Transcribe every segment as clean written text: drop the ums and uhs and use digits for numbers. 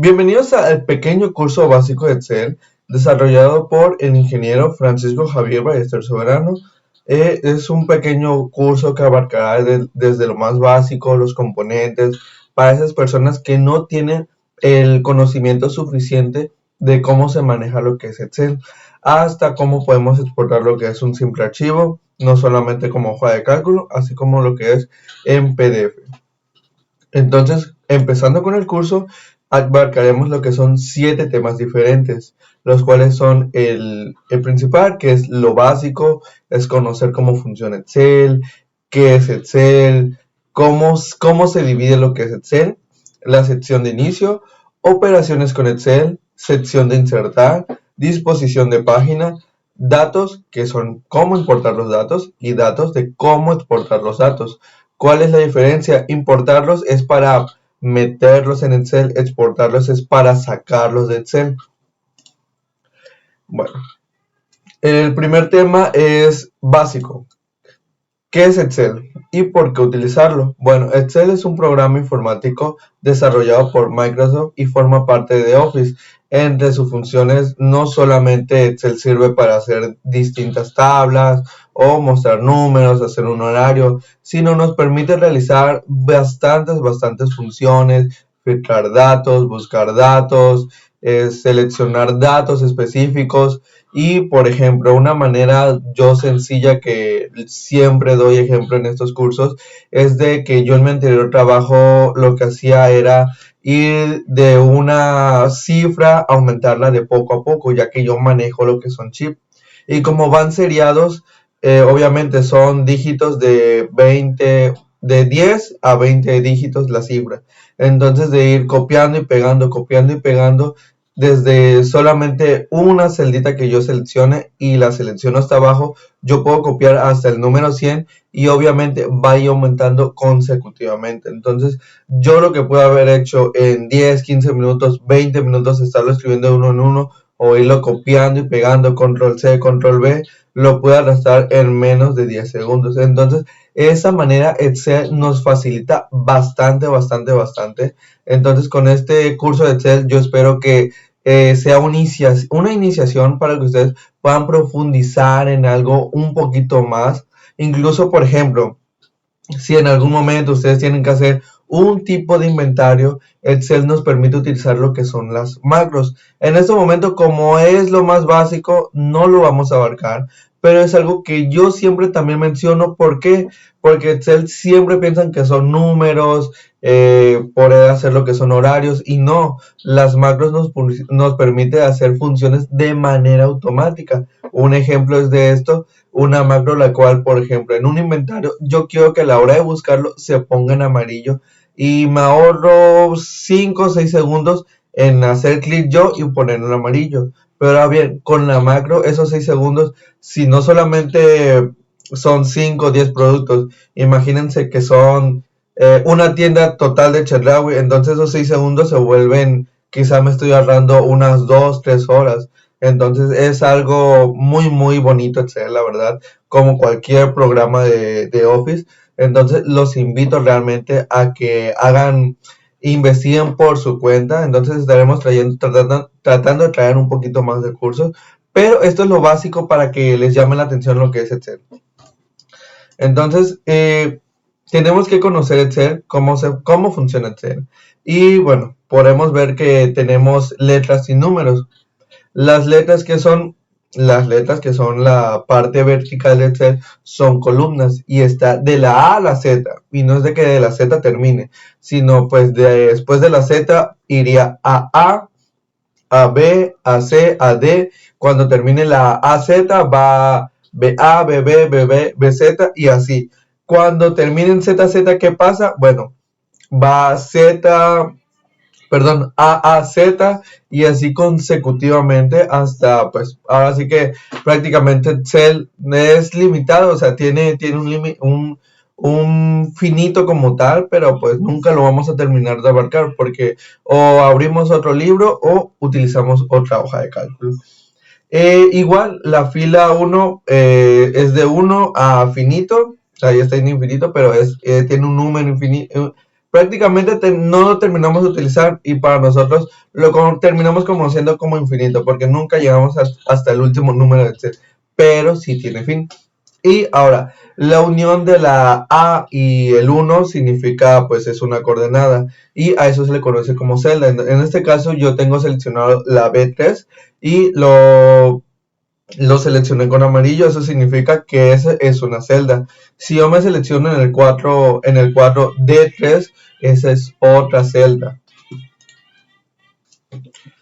Bienvenidos al pequeño curso básico de Excel desarrollado por el ingeniero Francisco Javier Ballester Soberano. Es un pequeño curso que abarcará desde lo más básico, los componentes, para esas personas que no tienen el conocimiento suficiente de cómo se maneja lo que es Excel, hasta cómo podemos exportar lo que es un simple archivo, no solamente como hoja de cálculo, así como lo que es en PDF. Entonces, empezando con el curso, abarcaremos lo que son 7 temas diferentes, los cuales son el principal, que es lo básico, es conocer cómo funciona Excel, qué es Excel, cómo se divide lo que es Excel, la sección de inicio, operaciones con Excel, sección de insertar, disposición de página, datos, que son cómo importar los datos, y datos de cómo exportar los datos. ¿Cuál es la diferencia? Importarlos es para meterlos en Excel, exportarlos es para sacarlos de Excel. Bueno, el primer tema es básico. ¿Qué es Excel y por qué utilizarlo? Bueno, Excel es un programa informático desarrollado por Microsoft y forma parte de Office. Entre sus funciones, no solamente Excel sirve para hacer distintas tablas o mostrar números, hacer un horario, sino nos permite realizar bastantes funciones, filtrar datos, buscar datos, seleccionar datos específicos. Y, por ejemplo, una manera yo sencilla que siempre doy ejemplo en estos cursos es de que yo en mi anterior trabajo lo que hacía era ir de una cifra, aumentarla de poco a poco, ya que yo manejo lo que son chips. Y como van seriados, obviamente son dígitos de 20, de 10 a 20 dígitos la cifra. Entonces de ir copiando y pegando, desde solamente una celdita que yo seleccione y la selecciono hasta abajo, yo puedo copiar hasta el número 100 y obviamente va a ir aumentando consecutivamente. Entonces, yo lo que puedo haber hecho en 10, 15 minutos, 20 minutos, estarlo escribiendo de uno en uno o irlo copiando y pegando, control C, control V, lo puedo arrastrar en menos de 10 segundos. Entonces, esa manera Excel nos facilita bastante. Entonces, con este curso de Excel, yo espero que sea una iniciación para que ustedes puedan profundizar en algo un poquito más. Incluso, por ejemplo, si en algún momento ustedes tienen que hacer un tipo de inventario, Excel nos permite utilizar lo que son las macros. En este momento, como es lo más básico, no lo vamos a abarcar, pero es algo que yo siempre también menciono. ¿Por qué? Porque Excel siempre piensan que son números, poder hacer lo que son horarios, y no, las macros nos permite hacer funciones de manera automática. Un ejemplo es de esto, una macro la cual, por ejemplo, en un inventario, yo quiero que a la hora de buscarlo se ponga en amarillo y me ahorro 5 o 6 segundos en hacer clic yo y ponerlo en amarillo. Pero ahora bien, con la macro, esos 6 segundos, si no solamente son 5 o 10 productos, imagínense que son una tienda total de Chedraui, entonces esos 6 segundos se vuelven, quizá me estoy ahorrando unas 2 3 horas. Entonces es algo muy bonito Excel, la verdad, como cualquier programa de Office. Entonces los invito realmente a que investiguen por su cuenta. Entonces estaremos tratando de traer un poquito más de cursos, pero esto es lo básico para que les llame la atención lo que es Excel. Entonces, tenemos que conocer Excel, cómo funciona Excel. Y bueno, podemos ver que tenemos letras y números. Las letras que son la parte vertical de Excel son columnas y está de la A a la Z, y no es de que de la Z termine, sino pues después de la Z iría a B, a C, a D. Cuando termine la AZ va BA, BB, BB, BZ y así. Cuando termine en ZZ, ¿qué pasa? Bueno, va Z, perdón, A, A, Z y así consecutivamente hasta, pues, ahora sí que prácticamente Excel es limitado, o sea, tiene un finito como tal, pero pues nunca lo vamos a terminar de abarcar porque o abrimos otro libro o utilizamos otra hoja de cálculo. Igual, la fila 1 es de 1 a finito, o sea, ya está en infinito, pero tiene un número infinito, prácticamente no lo terminamos de utilizar y para nosotros terminamos conociendo como infinito porque nunca llegamos hasta el último número de Excel, pero sí tiene fin. Y ahora, la unión de la A y el 1 significa, pues es una coordenada y a eso se le conoce como celda. En este caso yo tengo seleccionado la B3 y lo seleccioné con amarillo, eso significa que esa es una celda. Si yo me selecciono en el cuadro D3, esa es otra celda.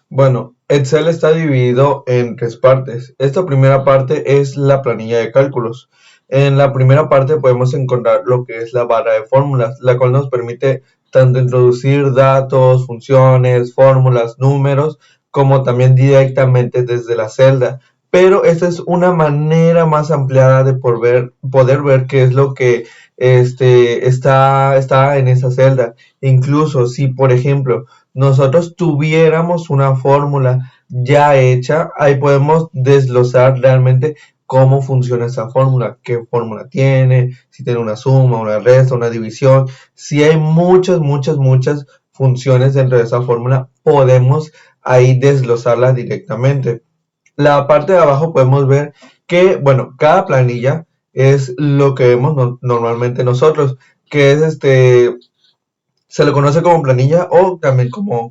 Bueno, Excel está dividido en tres partes. Esta primera parte es la planilla de cálculos. En la primera parte podemos encontrar lo que es la barra de fórmulas, la cual nos permite tanto introducir datos, funciones, fórmulas, números, como también directamente desde la celda. Pero esta es una manera más ampliada de poder ver qué es lo que está en esa celda. Incluso si, por ejemplo, nosotros tuviéramos una fórmula ya hecha, ahí podemos desglosar realmente cómo funciona esa fórmula, qué fórmula tiene, si tiene una suma, una resta, una división. Si hay muchas funciones dentro de esa fórmula, podemos ahí desglosarla directamente. La parte de abajo podemos ver que, bueno, cada planilla es lo que vemos normalmente nosotros, que es se le conoce como planilla o también como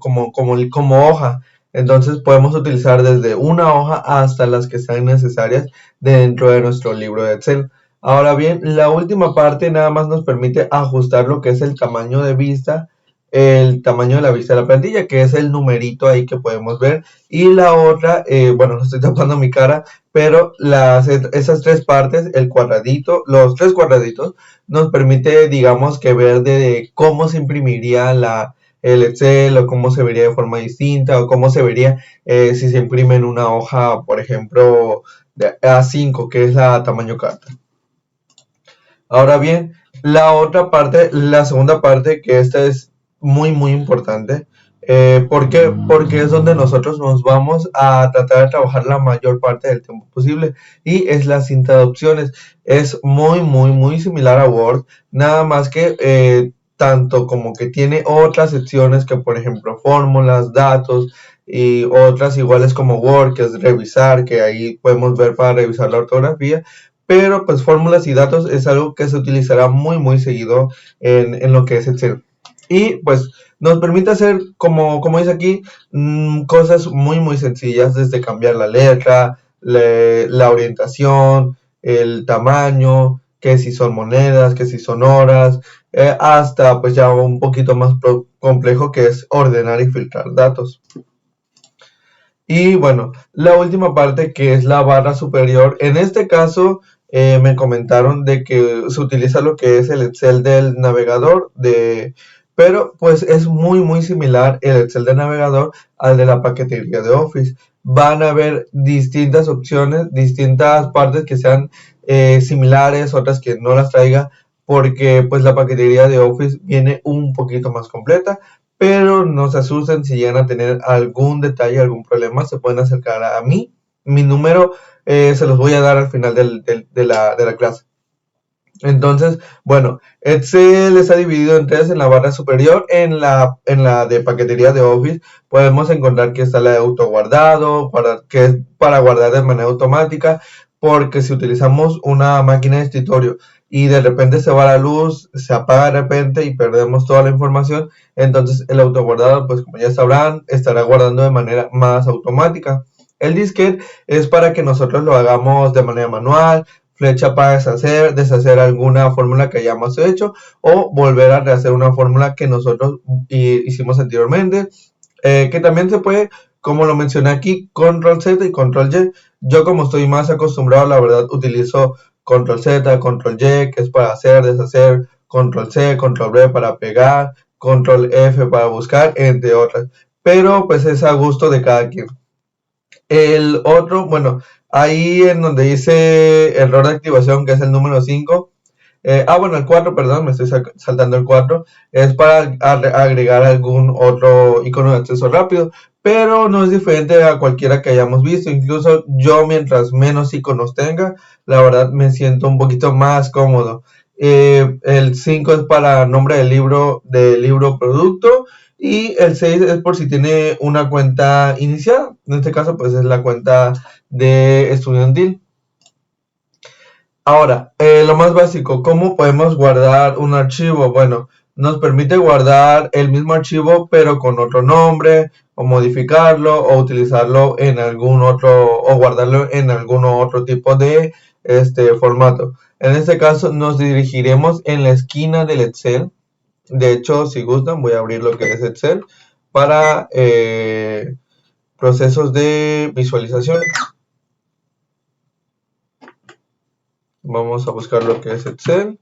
hoja. Entonces podemos utilizar desde una hoja hasta las que sean necesarias dentro de nuestro libro de Excel. Ahora bien, la última parte nada más nos permite ajustar lo que es el tamaño de vista, el tamaño de la vista de la plantilla, que es el numerito ahí que podemos ver. Y la otra, bueno, no estoy tapando mi cara, pero esas tres partes, el cuadradito, los tres cuadraditos, nos permite, digamos, que ver de cómo se imprimiría el Excel o cómo se vería de forma distinta o cómo se vería si se imprime en una hoja, por ejemplo, de A5, que es la tamaño carta. Ahora bien, la otra parte, la segunda parte, que esta es muy importante. ¿Por qué? Porque es donde nosotros nos vamos a tratar de trabajar la mayor parte del tiempo posible y es la cinta de opciones. Es muy similar a Word, nada más que tanto como que tiene otras secciones que por ejemplo fórmulas, datos y otras iguales como Word, que es revisar, que ahí podemos ver para revisar la ortografía, pero pues fórmulas y datos es algo que se utilizará muy seguido en lo que es Excel. Y pues nos permite hacer, como dice aquí, cosas muy sencillas, desde cambiar la letra, la orientación, el tamaño, que si son monedas, que si son horas, hasta pues ya un poquito más complejo que es ordenar y filtrar datos. Y bueno, la última parte que es la barra superior, en este caso me comentaron de que se utiliza lo que es el Excel del navegador, pero pues es muy similar el Excel del navegador al de la paquetería de Office. Van a haber distintas opciones, distintas partes que sean similares, otras que no las traiga, porque pues la paquetería de Office viene un poquito más completa, pero no se asusten si llegan a tener algún detalle, algún problema, se pueden acercar a mí. Mi número se los voy a dar al final de la clase. Entonces, bueno, Excel está dividido en tres. En la barra superior, en la de paquetería de Office, podemos encontrar que está la de autoguardado, que es para guardar de manera automática, porque si utilizamos una máquina de escritorio y de repente se va la luz, se apaga de repente y perdemos toda la información, entonces el autoguardado, pues como ya sabrán, estará guardando de manera más automática. El disquete es para que nosotros lo hagamos de manera manual, flecha para deshacer alguna fórmula que hayamos hecho o volver a rehacer una fórmula que nosotros hicimos anteriormente, que también se puede, como lo mencioné aquí, control Z y control Y. Yo, como estoy más acostumbrado, la verdad utilizo control Z, control Y, que es para hacer, deshacer, control C, control V para pegar, control F para buscar, entre otras, pero pues es a gusto de cada quien. El otro, bueno, ahí en donde dice error de activación, que es el número 5. Bueno, el 4, perdón, me estoy saltando el 4. Es para agregar algún otro icono de acceso rápido, pero no es diferente a cualquiera que hayamos visto. Incluso yo, mientras menos iconos tenga, la verdad me siento un poquito más cómodo. el 5 es para nombre del libro producto, y el 6 es por si tiene una cuenta iniciada. En este caso, pues es la cuenta de estudiantil. Ahora, lo más básico, ¿cómo podemos guardar un archivo? Bueno, nos permite guardar el mismo archivo pero con otro nombre, o modificarlo, o utilizarlo en algún otro, o guardarlo en algún otro tipo de formato. En este caso nos dirigiremos en la esquina del Excel. De hecho, si gustan, voy a abrir lo que es Excel para procesos de visualización. Vamos a buscar lo que es Excel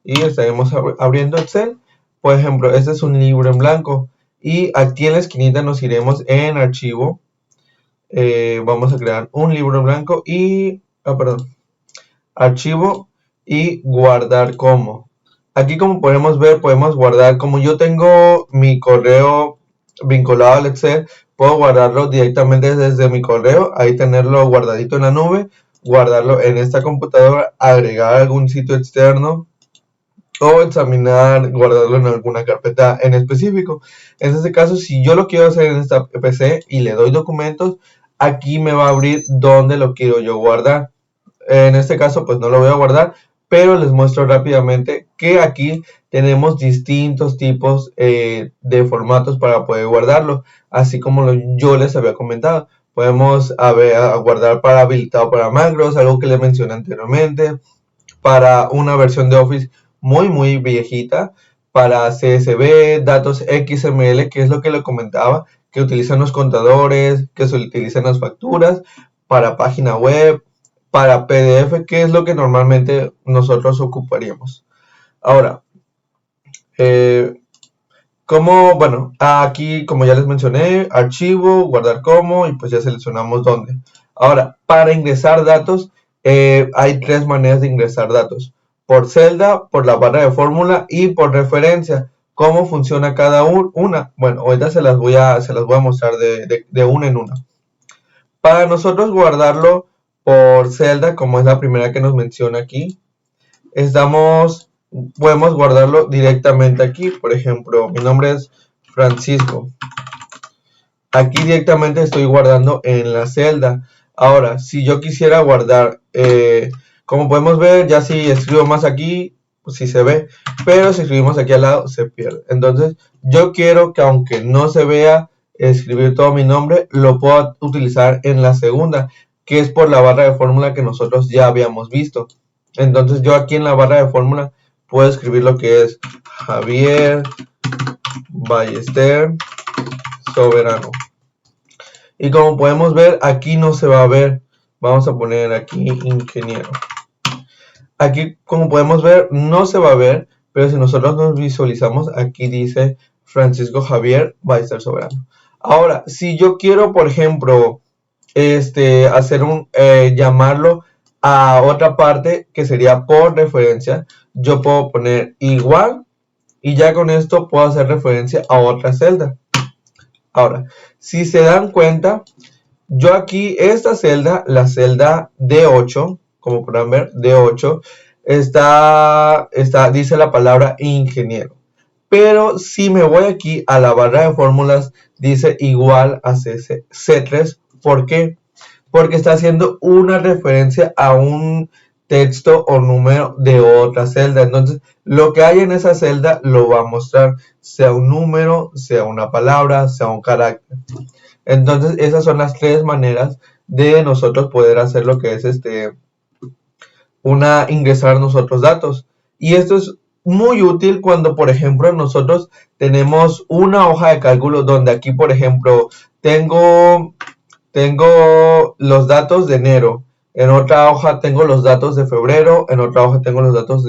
y estaremos abriendo Excel. Por ejemplo, este es un libro en blanco y aquí en la esquinita nos iremos en archivo. Vamos a crear un libro en blanco y, archivo y guardar como. Aquí, como podemos ver, podemos guardar, como yo tengo mi correo vinculado al Excel, puedo guardarlo directamente desde mi correo, ahí tenerlo guardadito en la nube, guardarlo en esta computadora, agregar algún sitio externo o examinar, guardarlo en alguna carpeta en específico. En este caso, si yo lo quiero hacer en esta PC y le doy documentos, aquí me va a abrir donde lo quiero yo guardar. En este caso, pues no lo voy a guardar, pero les muestro rápidamente que aquí tenemos distintos tipos de formatos para poder guardarlo, así como yo les había comentado. Podemos guardar para habilitado para macros, algo que les mencioné anteriormente, para una versión de Office muy viejita, para CSV, datos XML, que es lo que le comentaba, que utilizan los contadores, que se utilizan las facturas, para página web, para PDF, que es lo que normalmente nosotros ocuparíamos. Ahora, bueno, aquí como ya les mencioné, archivo, guardar como, y pues ya seleccionamos dónde. Ahora, para ingresar datos, hay tres maneras de ingresar datos: por celda, por la barra de fórmula y por referencia. ¿Cómo funciona cada una? Bueno, ahorita se las voy a mostrar de una en una. Para nosotros guardarlo por celda, como es la primera que nos menciona aquí, podemos guardarlo directamente aquí. Por ejemplo, mi nombre es Francisco. Aquí directamente estoy guardando en la celda. Ahora, si yo quisiera guardar, como podemos ver, ya si escribo más aquí, pues sí se ve, pero si escribimos aquí al lado, se pierde. Entonces, yo quiero que aunque no se vea escribir todo mi nombre, lo puedo utilizar en la segunda, que es por la barra de fórmula que nosotros ya habíamos visto. Entonces, yo aquí en la barra de fórmula puedo escribir lo que es Javier Ballester Soberano. Y como podemos ver, aquí no se va a ver. Vamos a poner aquí ingeniero. Aquí, como podemos ver, no se va a ver, pero si nosotros nos visualizamos, aquí dice Francisco Javier Ballester Soberano. Ahora, si yo quiero, por ejemplo, hacer llamarlo a otra parte que sería por referencia, yo puedo poner igual y ya con esto puedo hacer referencia a otra celda. Ahora, si se dan cuenta, yo aquí esta celda, la celda D8, como podrán ver, D8, dice la palabra ingeniero. Pero si me voy aquí a la barra de fórmulas, dice igual a C3. ¿Por qué? Porque está haciendo una referencia a un texto o número de otra celda. Entonces, lo que hay en esa celda lo va a mostrar, sea un número, sea una palabra, sea un carácter. Entonces, esas son las tres maneras de nosotros poder hacer lo que es ingresar nosotros datos. Y esto es muy útil cuando, por ejemplo, nosotros tenemos una hoja de cálculo donde aquí, por ejemplo, tengo los datos de enero, en otra hoja tengo los datos de febrero, en otra hoja tengo los datos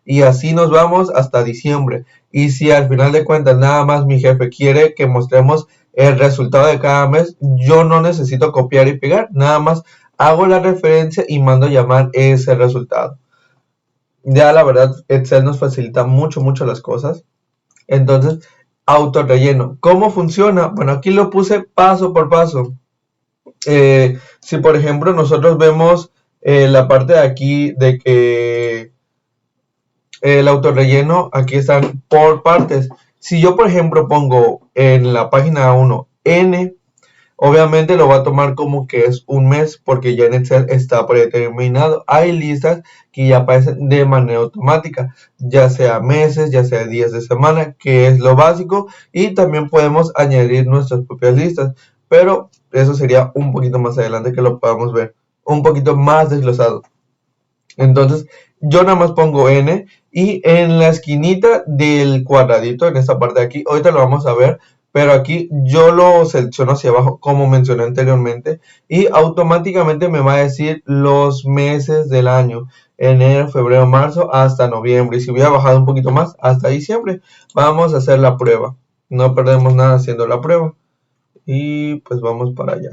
y así nos vamos hasta diciembre. Y si al final de cuentas nada más mi jefe quiere que mostremos el resultado de cada mes, yo no necesito copiar y pegar, nada más hago la referencia y mando a llamar ese resultado. Ya la verdad, Excel nos facilita mucho las cosas. Entonces, auto relleno. ¿Cómo funciona? Bueno, aquí lo puse paso por paso. Si por ejemplo nosotros vemos la parte de aquí de que el autorrelleno aquí están por partes. Si yo, por ejemplo, pongo en la página 1 N, obviamente lo va a tomar como que es un mes porque ya en Excel está predeterminado. Hay listas que ya aparecen de manera automática, ya sea meses, ya sea días de semana, que es lo básico. Y también podemos añadir nuestras propias listas, pero eso sería un poquito más adelante que lo podamos ver, un poquito más desglosado. Entonces, yo nada más pongo N y en la esquinita del cuadradito, en esta parte de aquí, ahorita lo vamos a ver, pero aquí yo lo selecciono hacia abajo, como mencioné anteriormente, y automáticamente me va a decir los meses del año, enero, febrero, marzo, hasta noviembre. Y si voy a bajar un poquito más, hasta diciembre. Vamos a hacer la prueba. No perdemos nada haciendo la prueba. Y pues vamos para allá.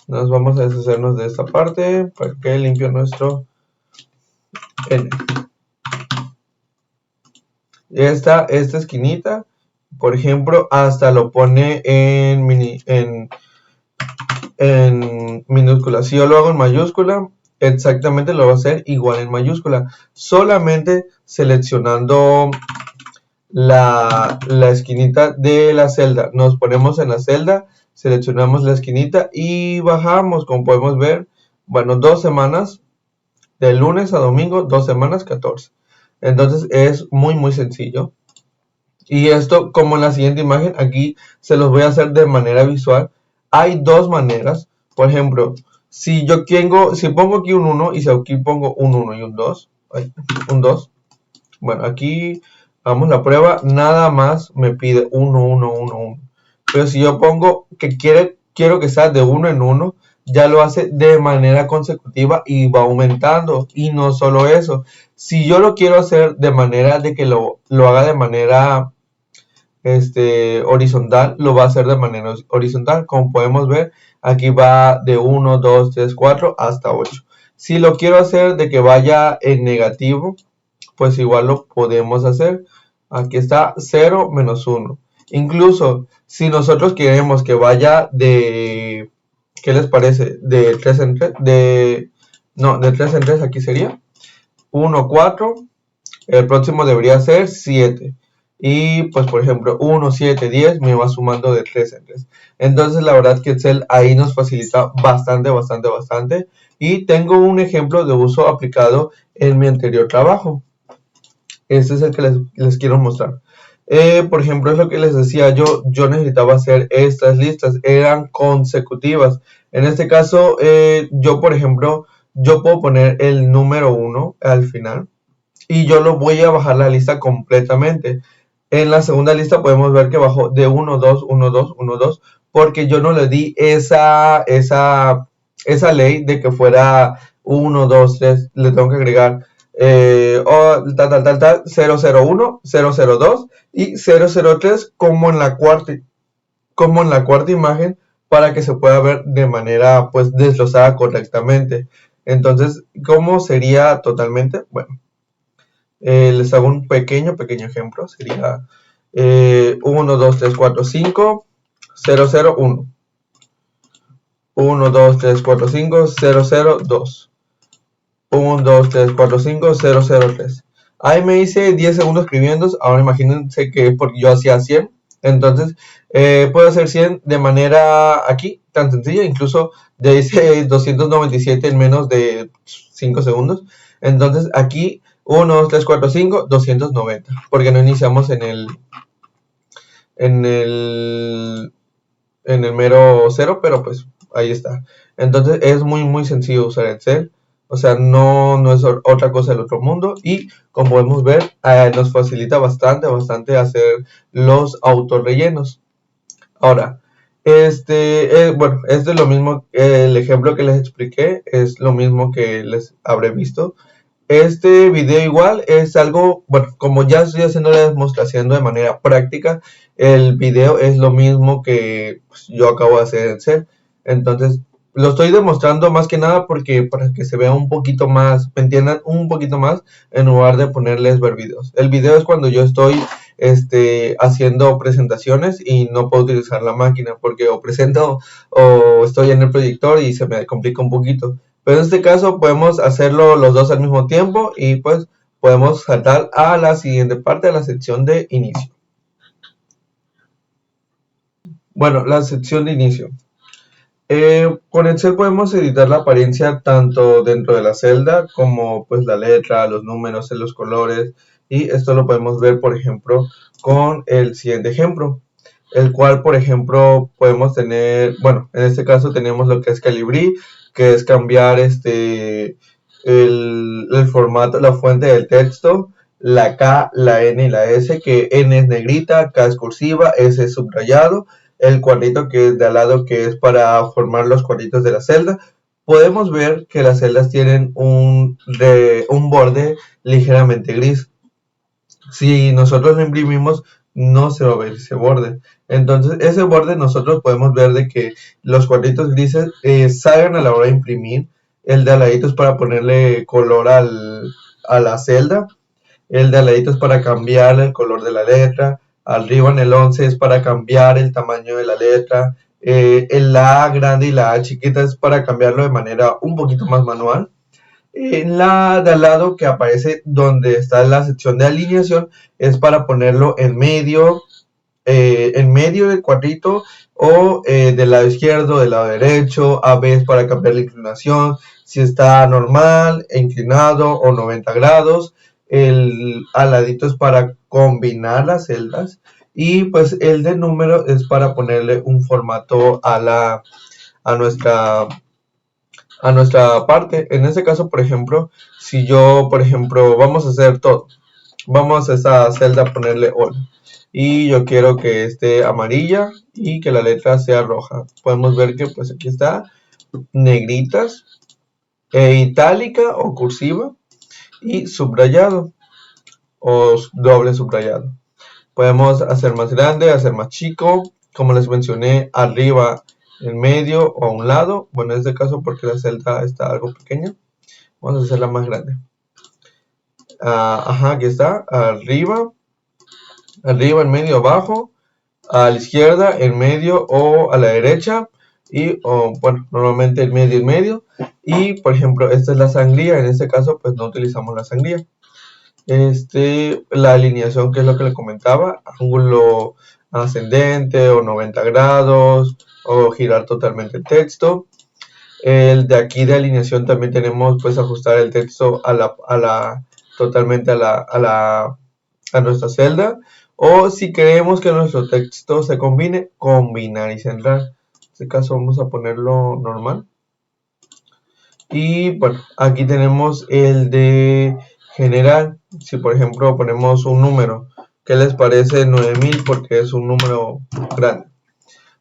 Nos vamos a deshacernos de esta parte para que limpie nuestro N. Esta esquinita, por ejemplo, hasta lo pone en minúscula. Si yo lo hago en mayúscula, exactamente lo va a hacer igual en mayúscula. Solamente seleccionando la esquinita de la celda. Nos ponemos en la celda, seleccionamos la esquinita y bajamos, como podemos ver, bueno, 2 semanas, de lunes a domingo, 2 semanas, 14. Entonces es muy sencillo. Y esto, como en la siguiente imagen, aquí se los voy a hacer de manera visual. Hay dos maneras. Por ejemplo, si pongo aquí un 1 y si aquí pongo un 1 y un 2, un 2. Bueno, aquí vamos la prueba, nada más me pide 1, 1, 1, 1. Pero si yo pongo que quiero que sea de 1 en 1, ya lo hace de manera consecutiva y va aumentando. Y no solo eso, si yo lo quiero hacer de manera de que lo haga de manera horizontal, lo va a hacer de manera horizontal. Como podemos ver, aquí va de 1, 2, 3, 4 hasta 8. Si lo quiero hacer de que vaya en negativo, pues igual lo podemos hacer. Aquí está 0 menos 1. Incluso si nosotros queremos que vaya de, ¿qué les parece? De 3 en 3, de 3 en 3 aquí sería 1, 4, el próximo debería ser 7. Y pues por ejemplo 1, 7, 10 me va sumando de 3 en 3. Entonces la verdad que Excel ahí nos facilita bastante. Y tengo un ejemplo de uso aplicado en mi anterior trabajo. Este es el que les quiero mostrar. Por ejemplo, es lo que les decía yo necesitaba hacer estas listas, eran consecutivas. En este caso, yo por ejemplo, yo puedo poner el número 1 al final y yo lo voy a bajar la lista completamente. En la segunda lista podemos ver que bajó de 1, 2, 1, 2, 1, 2, porque yo no le di esa ley de que fuera 1, 2, 3, le tengo que agregar 001, 002 y 003 como en la cuarta imagen para que se pueda ver de manera pues desglosada correctamente. Entonces, ¿cómo sería totalmente? Bueno, les hago un pequeño ejemplo. Sería 1, 2, 3, 4, 5, 0, 0, 1. 1, 2, 3, 4, 5, 0, 0, 2. 1, 2, 3, 4, 5, 0, 0, 3. Ahí me hice 10 segundos escribiendo. Ahora imagínense que porque yo hacía 100. Entonces, puedo hacer 100 de manera aquí, tan sencilla. Incluso ya hice 297 en menos de 5 segundos. Entonces, aquí 1, 2, 3, 4, 5, 290. Porque no iniciamos en en el, el mero cero, pero pues ahí está. Entonces, es muy sencillo usar Excel. O sea, no es otra cosa del otro mundo. Y como podemos ver, nos facilita bastante hacer los autorrellenos. Ahora, bueno, es lo mismo, el ejemplo que les expliqué es lo mismo que les habré visto. Este video igual es algo, bueno, como ya estoy haciendo la demostración de manera práctica, el video es lo mismo que pues, yo acabo de hacer en Excel. Entonces, lo estoy demostrando más que nada porque para que se vea un poquito más, me entiendan un poquito más, en lugar de ponerles ver videos. El video es cuando yo estoy haciendo presentaciones y no puedo utilizar la máquina porque o presento o estoy en el proyector y se me complica un poquito. Pero en este caso podemos hacerlo los dos al mismo tiempo y pues podemos saltar a la siguiente parte, a la sección de inicio. Bueno, la sección de inicio. Con Excel podemos editar la apariencia tanto dentro de la celda como pues la letra, los números, los colores, y esto lo podemos ver por ejemplo con el siguiente ejemplo, el cual por ejemplo podemos tener, bueno, en este caso tenemos lo que es Calibri, que es cambiar el formato, la fuente del texto, la K, la N y la S, que N es negrita, K es cursiva, S es subrayado, el cuadrito que es de al lado, que es para formar los cuadritos de la celda. Podemos ver que las celdas tienen un borde ligeramente gris. Si nosotros lo imprimimos, no se va a ver ese borde. Entonces, ese borde nosotros podemos ver de que los cuadritos grises salgan a la hora de imprimir. El de al ladito es para ponerle color a la celda. El de al ladito es para cambiar el color de la letra. Arriba en el 11 es para cambiar el tamaño de la letra. El A grande y la A chiquita es para cambiarlo de manera un poquito más manual. En la de al lado que aparece donde está la sección de alineación es para ponerlo en medio del cuadrito o del lado izquierdo, del lado derecho. A B es para cambiar la inclinación, si está normal, inclinado o 90 grados. El al ladito es para combinar las celdas y pues el de número es para ponerle un formato a nuestra parte. En este caso, por ejemplo, si yo, por ejemplo, vamos a hacer todo. Vamos a esa celda a ponerle hola. Y yo quiero que esté amarilla y que la letra sea roja. Podemos ver que pues aquí está negritas, itálica o cursiva y subrayado o doble subrayado. Podemos hacer más grande, hacer más chico, como les mencioné, arriba, en medio o a un lado. Bueno, en este caso porque la celda está algo pequeña, vamos a hacerla más grande. Ajá, aquí está, arriba, en medio, abajo, a la izquierda, en medio o a la derecha. Y bueno, normalmente en medio. Y por ejemplo, esta es la sangría. En este caso, pues no utilizamos la sangría. La alineación, que es lo que le comentaba, ángulo ascendente o 90 grados o girar totalmente el texto. El de aquí de alineación también tenemos pues ajustar el texto totalmente a nuestra celda, o si queremos que nuestro texto se combine, combinar y centrar. En este caso vamos a ponerlo normal. Y bueno, aquí tenemos el de general. Si por ejemplo ponemos un número, ¿qué les parece 9000? Porque es un número grande.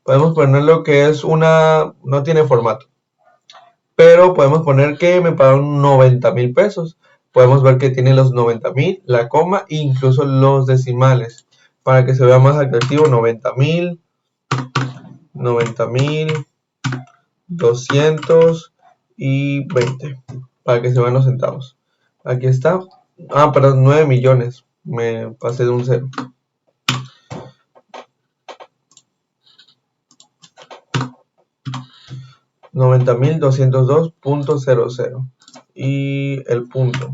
Podemos ponerlo que es no tiene formato, pero podemos poner que me pagan 90,000 pesos. Podemos ver que tiene los 90,000, la coma e incluso los decimales. Para que se vea más atractivo, 90,000, 220, para que se vean los centavos. Aquí está. Perdón, 9 millones. Me pasé de un 0. $90,202.00 y el punto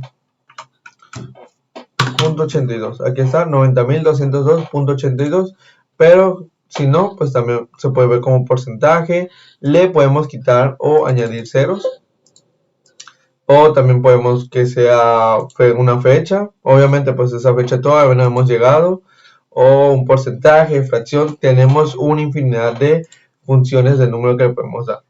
82. Aquí está 90,202.82, pero si no, pues también se puede ver como porcentaje. Le podemos quitar o añadir ceros, o también podemos que sea una fecha. Obviamente pues esa fecha todavía no hemos llegado, o un porcentaje, fracción. Tenemos una infinidad de funciones de número que podemos dar.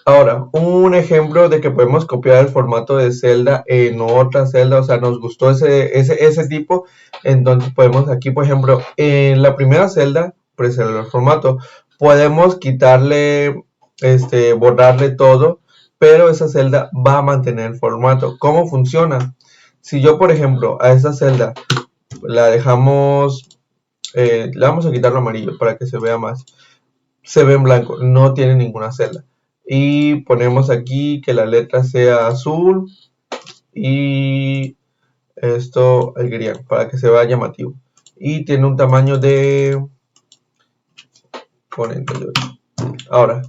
Ahora, un ejemplo de que podemos copiar el formato de celda en otra celda, o sea, nos gustó ese tipo, entonces podemos aquí, por ejemplo, en la primera celda, preservar el formato, podemos quitarle, borrarle todo, pero esa celda va a mantener el formato. ¿Cómo funciona? Si yo, por ejemplo, a esa celda la dejamos, le vamos a quitar lo amarillo para que se vea más, se ve en blanco, no tiene ninguna celda. Y ponemos aquí que la letra sea azul y esto el grial para que se vea llamativo. Y tiene un tamaño de 48. Ahora,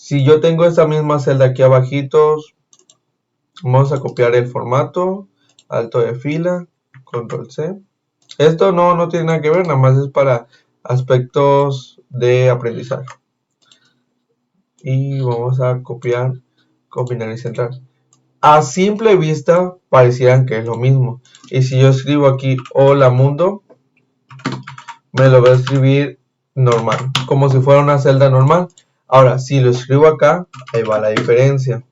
Si yo tengo esta misma celda aquí abajito, vamos a copiar el formato, alto de fila, control C. Esto no tiene nada que ver, nada más es para aspectos de aprendizaje. Y vamos a copiar, combinar y centrar. A simple vista parecieran que es lo mismo. Y si yo escribo aquí hola mundo, me lo va a escribir normal, como si fuera una celda normal. Ahora, si lo escribo acá, ahí va la diferencia.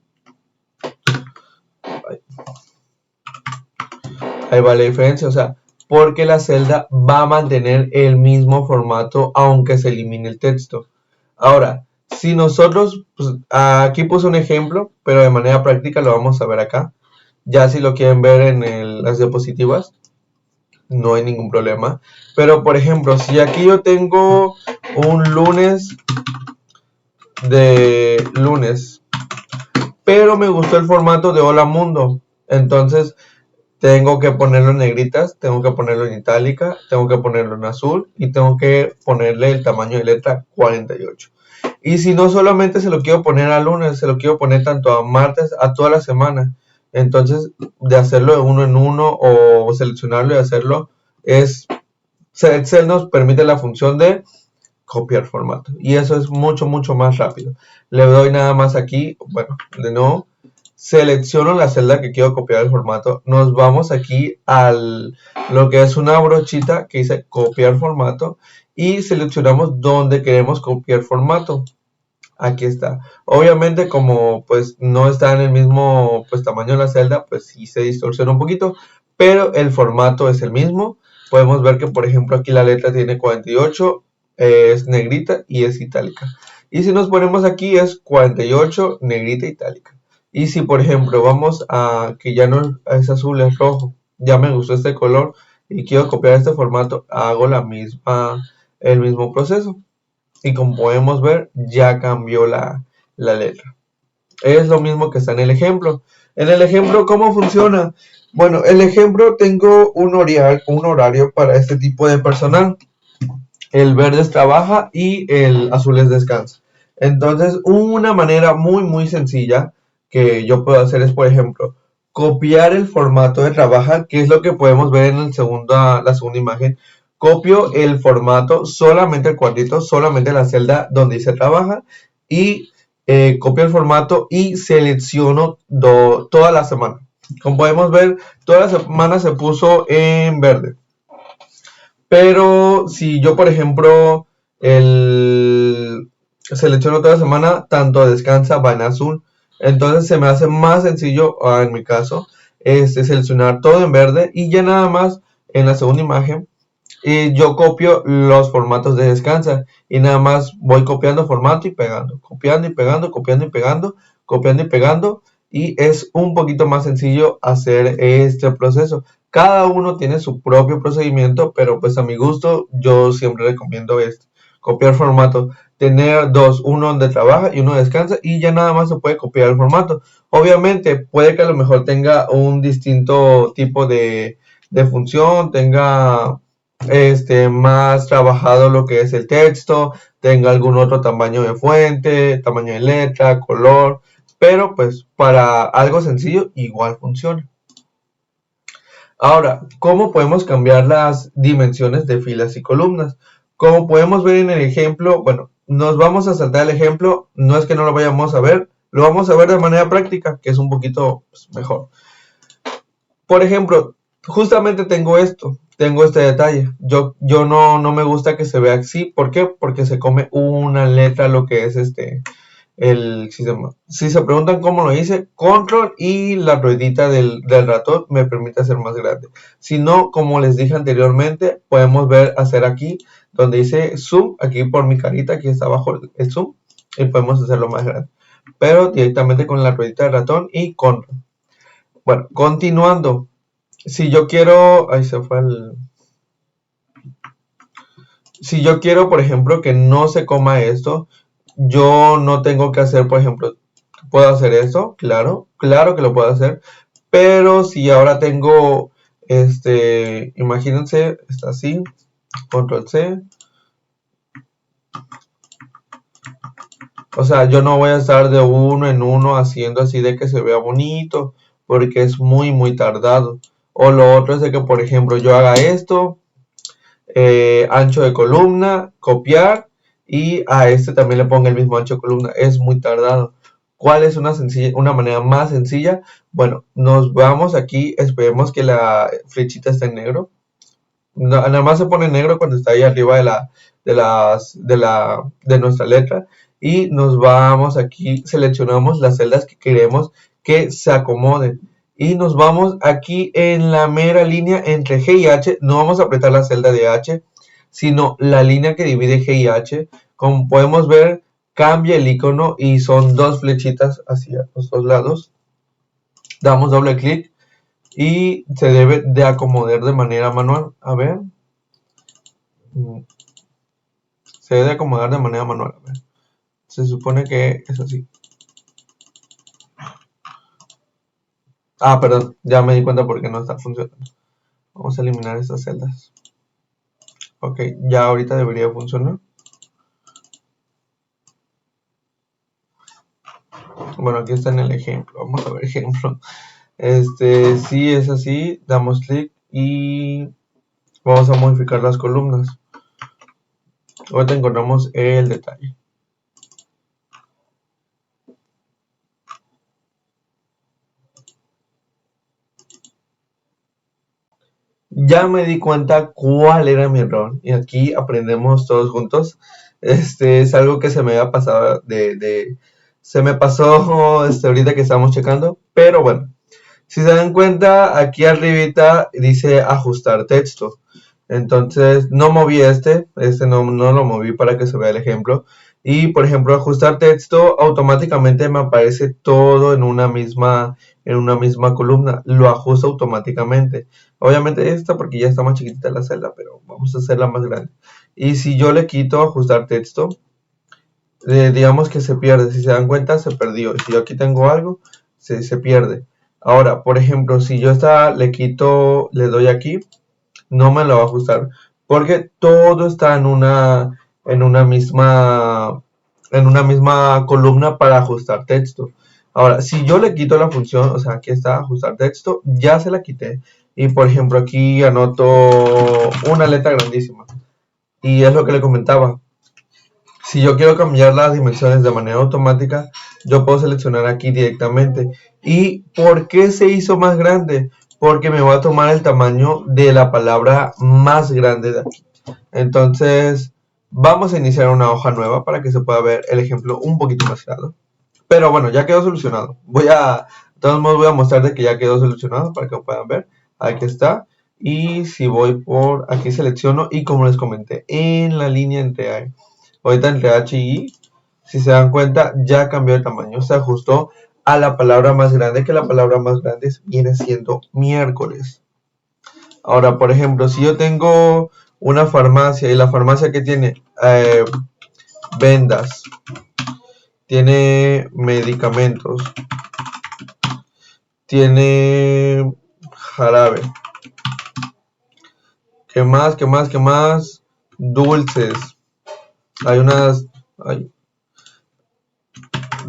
Ahí va la diferencia, o sea, porque la celda va a mantener el mismo formato aunque se elimine el texto. Ahora, si nosotros, pues, aquí puse un ejemplo, pero de manera práctica lo vamos a ver acá. Ya si lo quieren ver en las diapositivas, no hay ningún problema. Pero por ejemplo, si aquí yo tengo un lunes de lunes, pero me gustó el formato de Hola Mundo, entonces tengo que ponerlo en negritas, tengo que ponerlo en itálica, tengo que ponerlo en azul y tengo que ponerle el tamaño de letra 48. Y si no solamente se lo quiero poner a lunes, se lo quiero poner tanto a martes, a toda la semana. Entonces, de hacerlo de uno en uno o seleccionarlo y hacerlo, Excel nos permite la función de copiar formato. Y eso es mucho más rápido. Le doy nada más aquí, bueno, de nuevo, selecciono la celda que quiero copiar el formato. Nos vamos aquí a lo que es una brochita que dice copiar formato y seleccionamos dónde queremos copiar formato. Aquí está. Obviamente como pues no está en el mismo pues tamaño de la celda, pues sí se distorsiona un poquito, pero el formato es el mismo. Podemos ver que por ejemplo aquí la letra tiene 48, es negrita y es itálica. Y si nos ponemos aquí es 48, negrita, itálica. Y si por ejemplo vamos a que ya no es azul, es rojo, ya me gustó este color y quiero copiar este formato, hago el mismo proceso. Y como podemos ver, ya cambió la letra. Es lo mismo que está en el ejemplo. En el ejemplo, ¿cómo funciona? Bueno, el ejemplo tengo un horario para este tipo de personal. El verde es trabaja y el azul es descansa. Entonces, una manera muy sencilla que yo puedo hacer es, por ejemplo, copiar el formato de trabaja, que es lo que podemos ver en la segunda imagen. Copio el formato, solamente el cuadrito, solamente la celda donde dice trabaja y copio el formato y selecciono toda la semana. Como podemos ver, toda la semana se puso en verde. Pero si yo, por ejemplo, selecciono toda la semana, tanto descansa va en azul. Entonces se me hace más sencillo, en mi caso, seleccionar todo en verde y ya nada más en la segunda imagen yo copio los formatos de descansa y nada más voy copiando formato y pegando, copiando y pegando, copiando y pegando, copiando y pegando y es un poquito más sencillo hacer este proceso. Cada uno tiene su propio procedimiento, pero pues a mi gusto yo siempre recomiendo esto, copiar formato, tener dos, uno donde trabaja y uno descansa y ya nada más se puede copiar el formato. Obviamente puede que a lo mejor tenga un distinto tipo de función, tenga más trabajado lo que es el texto, tenga algún otro tamaño de fuente, tamaño de letra, color, pero pues para algo sencillo igual funciona. Ahora, ¿cómo podemos cambiar las dimensiones de filas y columnas? Como podemos ver en el ejemplo, bueno, nos vamos a saltar el ejemplo, no es que no lo vayamos a ver, lo vamos a ver de manera práctica, que es un poquito pues, mejor. Por ejemplo, justamente tengo este detalle. Yo no me gusta que se vea así. ¿Por qué? Porque se come una letra lo que es el sistema. Si se preguntan cómo lo hice, control y la ruedita del ratón me permite hacer más grande. Si no, como les dije anteriormente, podemos hacer aquí donde dice zoom, aquí por mi carita, aquí está abajo el zoom, y podemos hacerlo más grande. Pero directamente con la ruedita del ratón y control. Bueno, continuando. Si yo quiero, ahí se fue si yo quiero, por ejemplo, que no se coma esto, yo no tengo que hacer, por ejemplo, puedo hacer esto, claro que lo puedo hacer, pero si ahora tengo, imagínense, está así, control C, O sea, yo no voy a estar de uno en uno haciendo así de que se vea bonito, porque es muy tardado. O lo otro es de que, por ejemplo, yo haga esto, ancho de columna, copiar, y a este también le ponga el mismo ancho de columna. Es muy tardado. ¿Cuál es una manera más sencilla? Bueno, nos vamos aquí, esperemos que la flechita esté en negro. Nada más se pone negro cuando está ahí arriba de nuestra letra, y nos vamos aquí, seleccionamos las celdas que queremos que se acomoden, y nos vamos aquí en la mera línea entre G y H. No vamos a apretar la celda de H, sino la línea que divide G y H. Como podemos ver, cambia el icono y son dos flechitas hacia los dos lados. Damos doble clic y se debe de acomodar de manera manual. A ver, se debe de acomodar de manera manual. A ver, se supone que es así. Perdón, ya me di cuenta porque no está funcionando. Vamos a eliminar estas celdas. Ok, ya ahorita debería funcionar. Bueno, aquí está en el ejemplo. Vamos a ver ejemplo. Si es así, damos clic y vamos a modificar las columnas. Ahorita encontramos el detalle. Ya me di cuenta cuál era mi error, y aquí aprendemos todos juntos. Es algo que se me había pasado se me pasó ahorita que estamos checando, pero bueno, si se dan cuenta, aquí arribita dice ajustar texto. Entonces no moví no lo moví para que se vea el ejemplo. Y por ejemplo, ajustar texto, automáticamente me aparece todo en una misma columna. Lo ajusta automáticamente. Obviamente esta porque ya está más chiquitita la celda, pero vamos a hacerla más grande. Y si yo le quito ajustar texto, digamos que se pierde. Si se dan cuenta, se perdió. Si yo aquí tengo algo, se pierde. Ahora, por ejemplo, si yo le doy aquí, no me lo va a ajustar, porque todo está en una misma columna para ajustar texto. Ahora, si yo le quito la función, o sea, aquí está ajustar texto, ya se la quité. Y por ejemplo, aquí anoto una letra grandísima. Y es lo que le comentaba. Si yo quiero cambiar las dimensiones de manera automática, yo puedo seleccionar aquí directamente. ¿Y por qué se hizo más grande? Porque me va a tomar el tamaño de la palabra más grande de aquí. Entonces, vamos a iniciar una hoja nueva para que se pueda ver el ejemplo un poquito más claro. Pero bueno, ya quedó solucionado. De todos modos voy a mostrar de que ya quedó solucionado para que lo puedan ver. Aquí está. Y si voy por aquí, selecciono, y como les comenté, en la línea ahorita entre H y I, si se dan cuenta, ya cambió de tamaño. Se ajustó a la palabra más grande, que la palabra más grande viene siendo miércoles. Ahora, por ejemplo, si yo tengo una farmacia, y la farmacia que tiene vendas, tiene medicamentos, tiene jarabe, ¿qué más? ¿Qué más? ¿Qué más? Dulces. Hay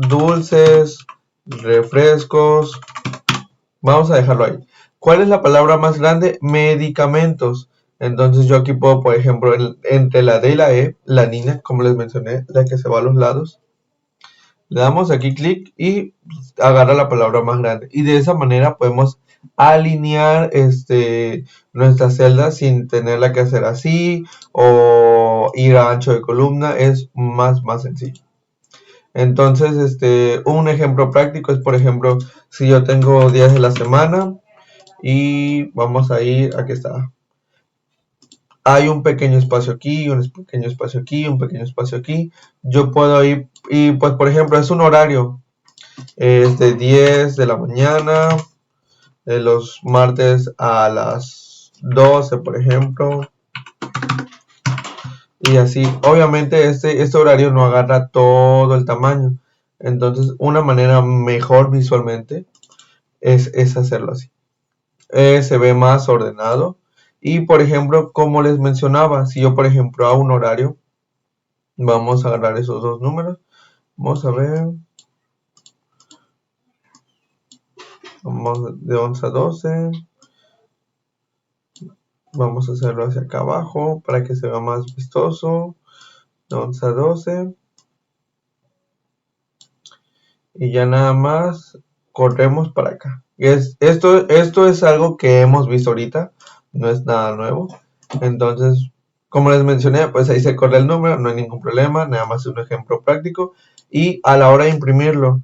dulces, refrescos. Vamos a dejarlo ahí. ¿Cuál es la palabra más grande? Medicamentos. Entonces yo aquí puedo, por ejemplo, entre la D y la E, la niña, como les mencioné, la que se va a los lados, le damos aquí clic y agarra la palabra más grande. Y de esa manera podemos alinear nuestra celda sin tenerla que hacer así o ir a ancho de columna. Es más sencillo. Entonces, un ejemplo práctico es, por ejemplo, si yo tengo días de la semana y vamos a ir, aquí está. Hay un pequeño espacio aquí, un pequeño espacio aquí, un pequeño espacio aquí. Yo puedo ir, y pues por ejemplo es un horario, es de 10 de la mañana, de los martes a las 12, por ejemplo. Y así, obviamente este horario no agarra todo el tamaño. Entonces una manera mejor visualmente es hacerlo así. Se ve más ordenado. Y por ejemplo, como les mencionaba, si yo por ejemplo hago un horario, vamos a agarrar esos dos números, Vamos a ver. Vamos de 11 a 12. Vamos a hacerlo hacia acá abajo para que se vea más vistoso. De 11 a 12. Y ya nada más corremos para acá. Esto es algo que hemos visto ahorita, no es nada nuevo. Entonces, como les mencioné, pues ahí se corre el número, no hay ningún problema, nada más es un ejemplo práctico. Y a la hora de imprimirlo,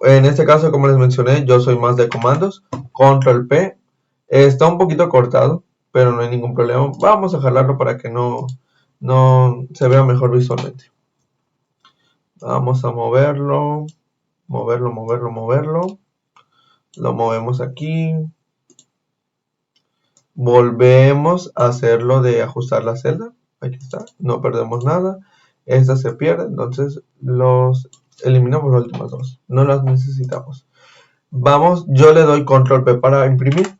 en este caso, como les mencioné, yo soy más de comandos, control P, está un poquito cortado, pero no hay ningún problema. Vamos a jalarlo para que no se vea mejor visualmente. Vamos a moverlo. Moverlo. Lo movemos aquí. Volvemos a hacerlo de ajustar la celda. Aquí está. No perdemos nada. Esta se pierde. Entonces los eliminamos las últimas dos. No las necesitamos. Vamos. Yo le doy control P para imprimir.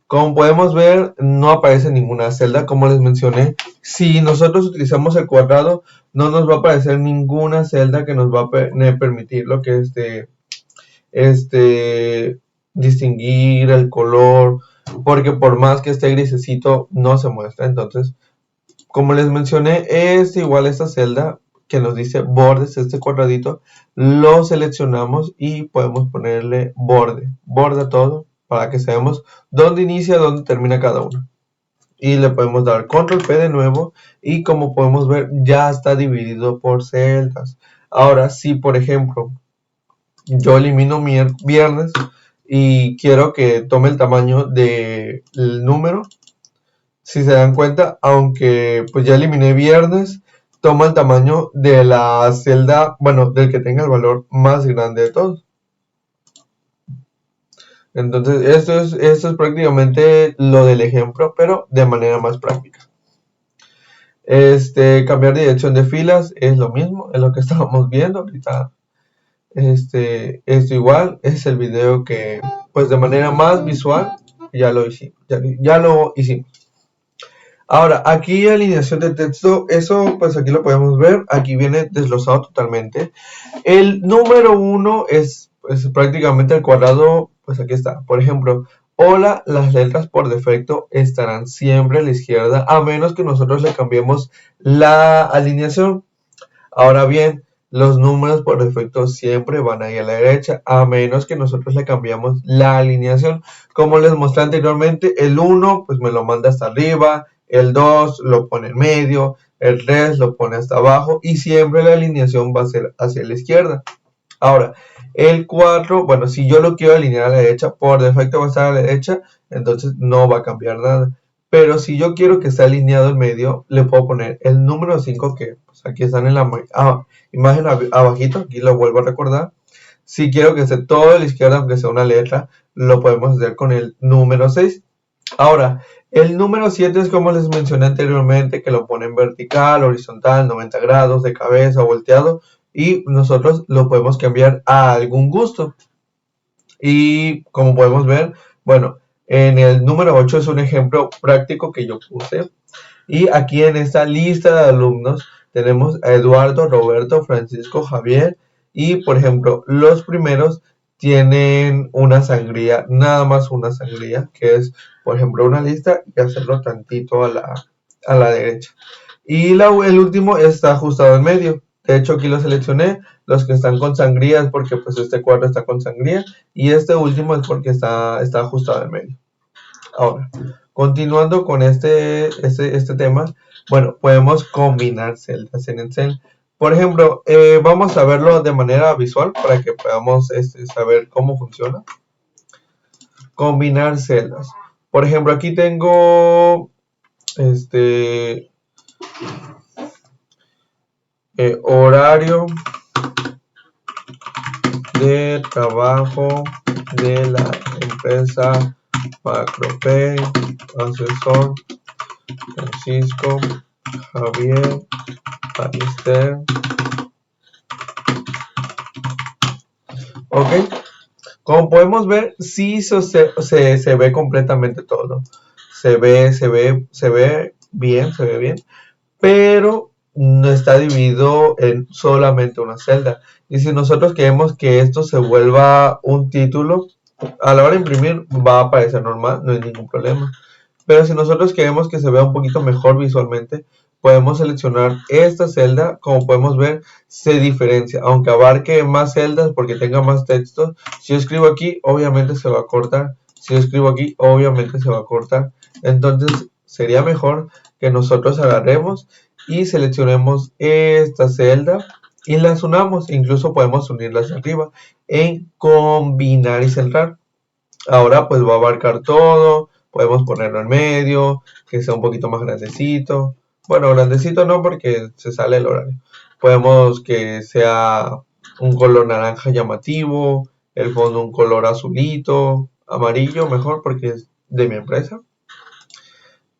Como podemos ver, no aparece ninguna celda. Como les mencioné, si nosotros utilizamos el cuadrado, no nos va a aparecer ninguna celda que nos va a permitir lo que es distinguir el color, porque por más que esté grisecito no se muestra. Entonces, como les mencioné, es igual esta celda que nos dice bordes, este cuadradito, lo seleccionamos y podemos ponerle borde a todo para que sabemos dónde inicia, dónde termina cada uno. Y le podemos dar control P de nuevo y como podemos ver ya está dividido por celdas. Ahora, si por ejemplo yo elimino viernes y quiero que tome el tamaño del número, si se dan cuenta, aunque pues ya eliminé viernes, toma el tamaño de la celda, bueno, del que tenga el valor más grande de todos. Entonces esto es prácticamente lo del ejemplo, pero de manera más práctica. Cambiar dirección de filas es lo mismo, es lo que estábamos viendo ahorita. Esto igual es el video que pues de manera más visual ya lo hicimos. Ahora aquí alineación de texto, eso pues aquí lo podemos ver, aquí viene desglosado totalmente. El número 1 es pues, prácticamente el cuadrado, pues aquí está. Por ejemplo, hola, las letras por defecto estarán siempre a la izquierda a menos que nosotros le cambiemos la alineación. Ahora bien, los números por defecto siempre van a ir a la derecha, a menos que nosotros le cambiamos la alineación. Como les mostré anteriormente, el 1 pues me lo manda hasta arriba, el 2 lo pone en medio, el 3 lo pone hasta abajo y siempre la alineación va a ser hacia la izquierda. Ahora, el 4, bueno, si yo lo quiero alinear a la derecha, por defecto va a estar a la derecha, entonces no va a cambiar nada. Pero si yo quiero que esté alineado en medio, le puedo poner el número 5 que pues, aquí están en la imagen abajito, aquí lo vuelvo a recordar. Si quiero que esté todo a la izquierda, aunque sea una letra, lo podemos hacer con el número 6. Ahora, el número 7 es como les mencioné anteriormente, que lo ponen vertical, horizontal, 90 grados, de cabeza, volteado, y nosotros lo podemos cambiar a algún gusto. Y como podemos ver, bueno, en el número 8 es un ejemplo práctico que yo puse. Y aquí en esta lista de alumnos tenemos a Eduardo, Roberto, Francisco, Javier. Y por ejemplo, los primeros tienen una sangría, nada más una sangría, que es por ejemplo una lista y hacerlo tantito a la derecha. Y el último está ajustado en medio. De hecho aquí lo seleccioné, los que están con sangría es porque pues este cuadro está con sangría y este último es porque está ajustado en medio. Ahora, continuando con este tema, bueno, podemos combinar celdas en Excel. Por ejemplo, vamos a verlo de manera visual para que podamos saber cómo funciona. Combinar celdas. Por ejemplo, aquí tengo horario de trabajo de la empresa Macropay, asesor Francisco, Javier, Alister. Ok, como podemos ver, sí se ve completamente todo. Se ve bien, pero está dividido en solamente una celda. Y si nosotros queremos que esto se vuelva un título, a la hora de imprimir va a aparecer normal, no hay ningún problema. Pero si nosotros queremos que se vea un poquito mejor visualmente, podemos seleccionar esta celda. Como podemos ver, se diferencia, aunque abarque más celdas porque tenga más texto. Si yo escribo aquí, obviamente se va a cortar. Si yo escribo aquí, obviamente se va a cortar. Entonces sería mejor que nosotros agarremos y seleccionemos esta celda y las unamos. Incluso podemos unirlas arriba en combinar y centrar. Ahora pues va a abarcar todo. Podemos ponerlo en medio, que sea un poquito más grandecito. Bueno, grandecito no, porque se sale el horario. Podemos que sea un color naranja llamativo, el fondo un color azulito, amarillo mejor porque es de mi empresa.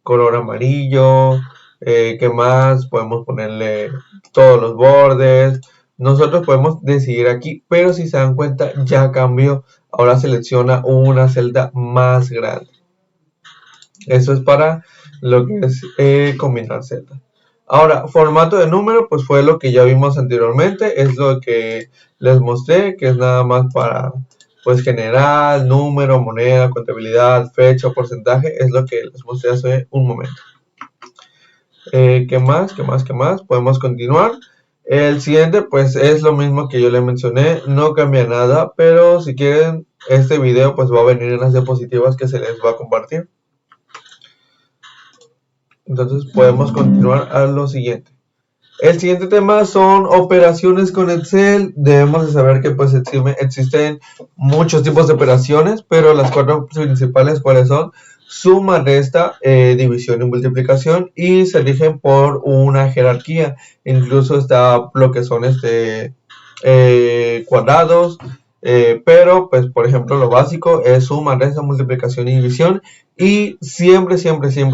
Color amarillo. ¿Qué más? Podemos ponerle todos los bordes. Nosotros podemos decidir aquí, pero si se dan cuenta ya cambió. Ahora selecciona una celda más grande. Eso es para lo que es combinar celdas. Ahora, formato de número, pues fue lo que ya vimos anteriormente. Es lo que les mostré, que es nada más para pues general, número, moneda, contabilidad, fecha, porcentaje. Es lo que les mostré hace un momento. ¿Qué más? Podemos continuar. El siguiente pues es lo mismo que yo le mencioné, no cambia nada, pero si quieren este video pues va a venir en las diapositivas que se les va a compartir. Entonces podemos continuar a lo siguiente. El siguiente tema son operaciones con Excel. Debemos de saber que pues existen muchos tipos de operaciones, pero las cuatro principales cuáles son: suma, resta, división y multiplicación, y se rigen por una jerarquía. Incluso está lo que son cuadrados, pero pues por ejemplo lo básico es suma, resta, multiplicación y división, y siempre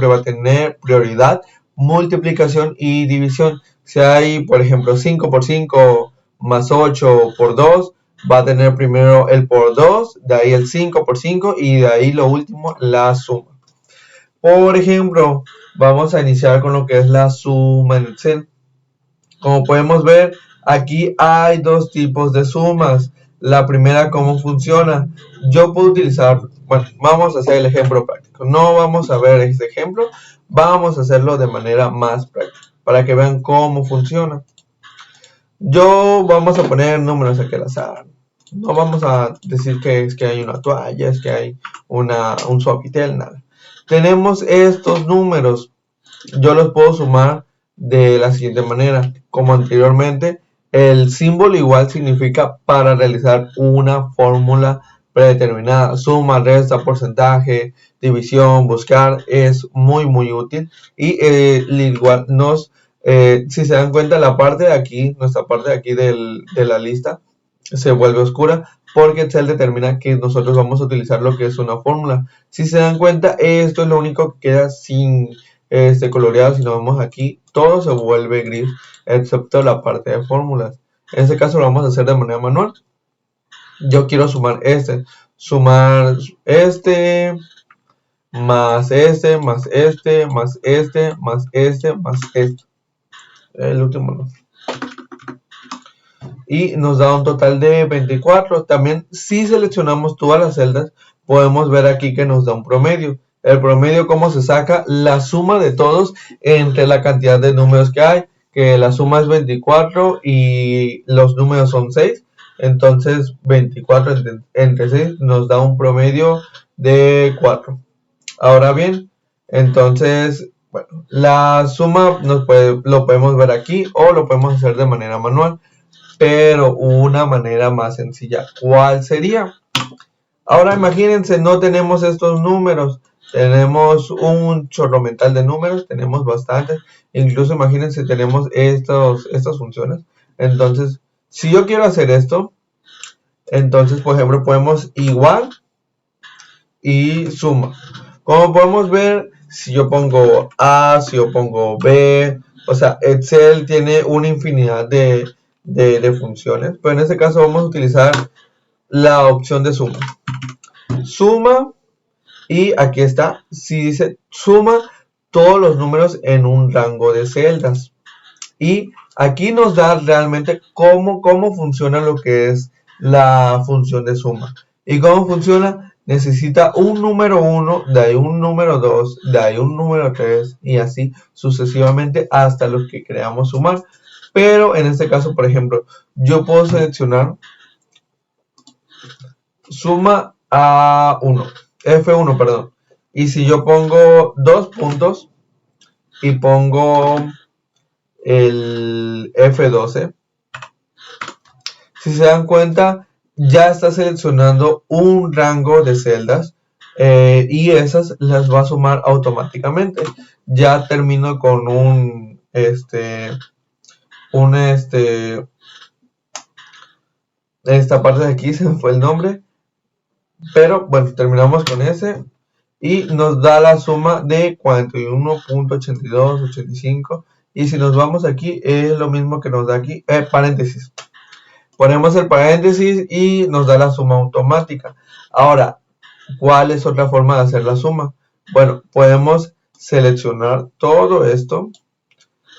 va a tener prioridad multiplicación y división. Si hay, por ejemplo, 5 por 5 más 8 por 2, va a tener primero el por 2, de ahí el 5 por 5 y de ahí lo último, la suma. Por ejemplo, vamos a iniciar con lo que es la suma en Excel. Como podemos ver, aquí hay dos tipos de sumas. La primera, ¿cómo funciona? Yo puedo utilizar, bueno, vamos a hacer el ejemplo práctico. No vamos a ver este ejemplo, vamos a hacerlo de manera más práctica, para que vean cómo funciona. Vamos a poner números aquí al azar. No vamos a decir que es que hay una toalla, es que hay un suavitel, nada. Tenemos estos números. Yo los puedo sumar de la siguiente manera. Como anteriormente, el símbolo igual significa para realizar una fórmula predeterminada. Suma, resta, porcentaje, división, buscar, es muy útil. Y igual si se dan cuenta, la parte de aquí, nuestra parte de aquí de la lista se vuelve oscura porque Excel determina que nosotros vamos a utilizar lo que es una fórmula. Si se dan cuenta, esto es lo único que queda sin coloreado. Si nos vemos aquí, todo se vuelve gris excepto la parte de fórmulas. En este caso lo vamos a hacer de manera manual. Yo quiero sumar más más el último no. Y nos da un total de 24. También, si seleccionamos todas las celdas, podemos ver aquí que nos da un promedio. El promedio, ¿cómo se saca? La suma de todos entre la cantidad de números que hay, que la suma es 24 y los números son 6. Entonces 24 entre 6 nos da un promedio de 4. Ahora bien, entonces, bueno, la suma lo podemos ver aquí o lo podemos hacer de manera manual, pero una manera más sencilla. ¿Cuál sería? Ahora imagínense, no tenemos estos números, tenemos un chorro mental de números, tenemos bastantes, incluso imagínense, tenemos estas funciones. Entonces, si yo quiero hacer esto, entonces, por ejemplo, podemos igual y suma. Como podemos ver, si yo pongo A, si yo pongo B, o sea, Excel tiene una infinidad de funciones, pero en este caso vamos a utilizar la opción de suma. Suma, y aquí está, si dice suma todos los números en un rango de celdas. Y aquí nos da realmente cómo funciona lo que es la función de suma. ¿Y cómo funciona? Necesita un número 1, de ahí un número 2, de ahí un número 3 y así sucesivamente hasta los que queramos sumar. Pero en este caso, por ejemplo, yo puedo seleccionar suma a 1, F1, perdón. Y si yo pongo dos puntos y pongo el F12, si se dan cuenta, ya está seleccionando un rango de celdas y esas las va a sumar automáticamente. Ya termino con esta parte de aquí se me fue el nombre, pero bueno, terminamos con ese y nos da la suma de 41.8285 y si nos vamos aquí es lo mismo que nos da aquí, paréntesis. Ponemos el paréntesis y nos da la suma automática. Ahora, ¿cuál es otra forma de hacer la suma? Bueno, podemos seleccionar todo esto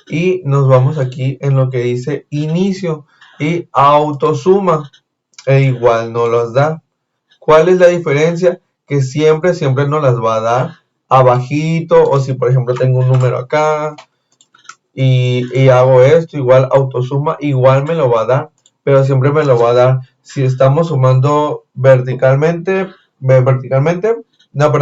y nos vamos aquí en lo que dice inicio y autosuma e igual no los da. ¿Cuál es la diferencia? Que siempre nos las va a dar abajito o si por ejemplo tengo un número acá y hago esto, igual autosuma, igual me lo va a dar, pero siempre me lo va a dar. Si estamos sumando verticalmente, verticalmente, nos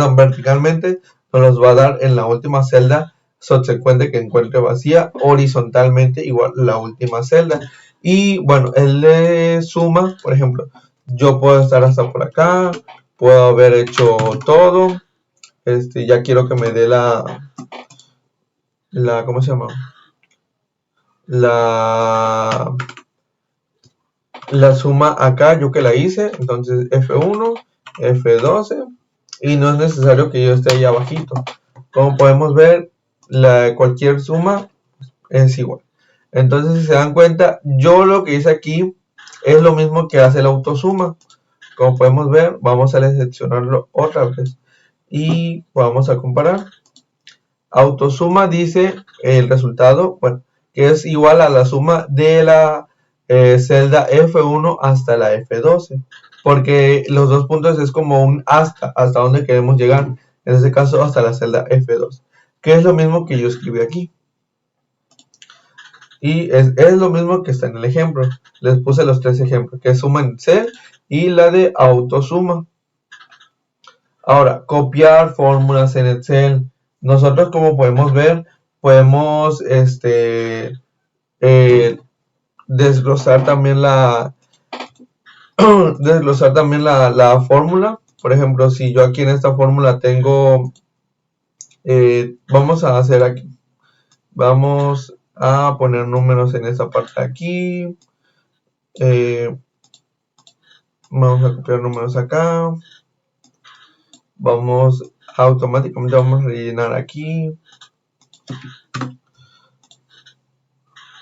los va a dar en la última celda subsecuente que encuentre vacía, horizontalmente igual la última celda. Y bueno, el de suma, por ejemplo, yo puedo estar hasta por acá, puedo haber hecho todo, ya quiero que me dé ¿cómo se llama? La suma acá, yo que la hice, entonces F1, F12 y no es necesario que yo esté ahí abajito. Como podemos ver, cualquier suma es igual. Entonces si se dan cuenta, yo lo que hice aquí es lo mismo que hace la autosuma. Como podemos ver, vamos a seleccionarlo otra vez y vamos a comparar. Autosuma dice el resultado, bueno, que es igual a la suma de la celda F1 hasta la F12, porque los dos puntos es como un hasta donde queremos llegar, en este caso hasta la celda F2, que es lo mismo que yo escribí aquí. Y es lo mismo que está en el ejemplo. Les puse los tres ejemplos, que es suma en Excel y la de autosuma. Ahora, copiar fórmulas en Excel. Nosotros, como podemos ver, podemos desglosar también la fórmula. Por ejemplo, si yo aquí en esta fórmula tengo, vamos a hacer aquí, vamos a poner números en esta parte de aquí. Vamos a copiar números acá. Automáticamente vamos a rellenar aquí.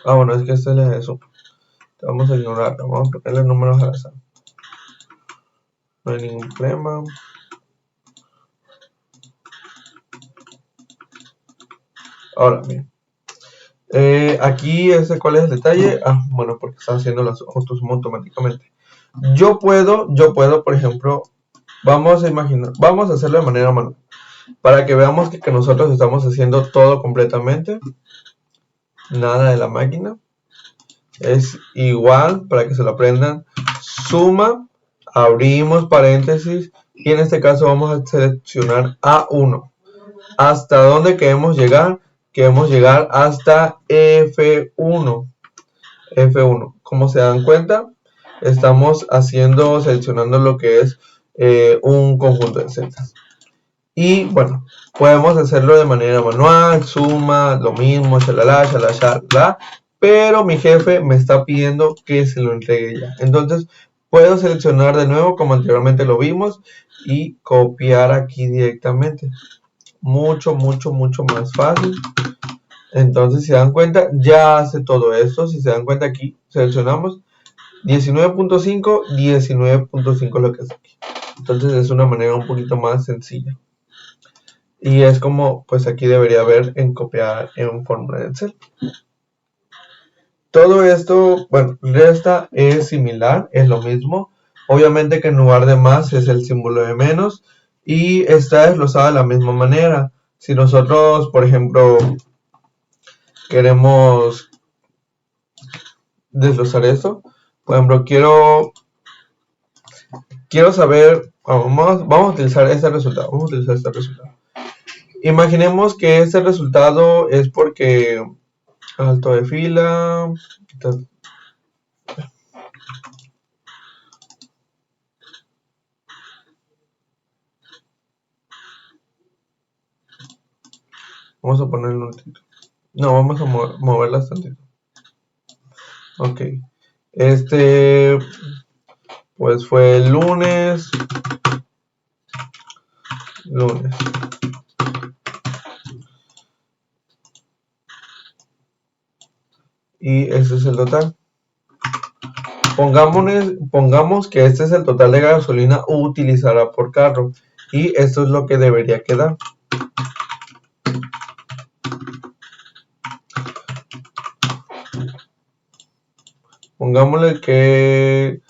Bueno, es que este es eso. Vamos a ignorar, vamos a ponerle números al azar. No hay ningún problema. Ahora, bien. Aquí, ¿cuál es el detalle? Bueno, porque está haciendo las autosuma automáticamente. Yo puedo, por ejemplo, vamos a hacerlo de manera manual. Para que veamos que nosotros estamos haciendo todo completamente. Nada de la máquina. Es igual, para que se lo aprendan. Suma, abrimos paréntesis y en este caso vamos a seleccionar A1. ¿Hasta dónde queremos llegar? Queremos llegar hasta F1. F1. Como se dan cuenta, estamos seleccionando lo que es un conjunto de celdas. Y bueno, podemos hacerlo de manera manual, suma, lo mismo, shalala, pero mi jefe me está pidiendo que se lo entregue ya. Entonces, puedo seleccionar de nuevo, como anteriormente lo vimos, y copiar aquí directamente. Mucho más fácil. Entonces, si se dan cuenta, ya hace todo esto. Si se dan cuenta aquí, seleccionamos 19.5, 19.5 lo que es aquí. Entonces, es una manera un poquito más sencilla. Y es como, pues aquí debería haber en copiar en fórmula de Excel. Todo esto, bueno, resta es similar, es lo mismo. Obviamente que en lugar de más es el símbolo de menos y está desglosada de la misma manera. Si nosotros, por ejemplo, queremos desglosar esto, por ejemplo, quiero saber, vamos a utilizar este resultado, Imaginemos que este resultado es porque alto de fila, vamos a ponerle un título. No, vamos a moverlas tantito. Ok. Pues fue el lunes. Y este es el total. Pongamos que este es el total de gasolina utilizada por carro. Y esto es lo que debería quedar. Pongámosle que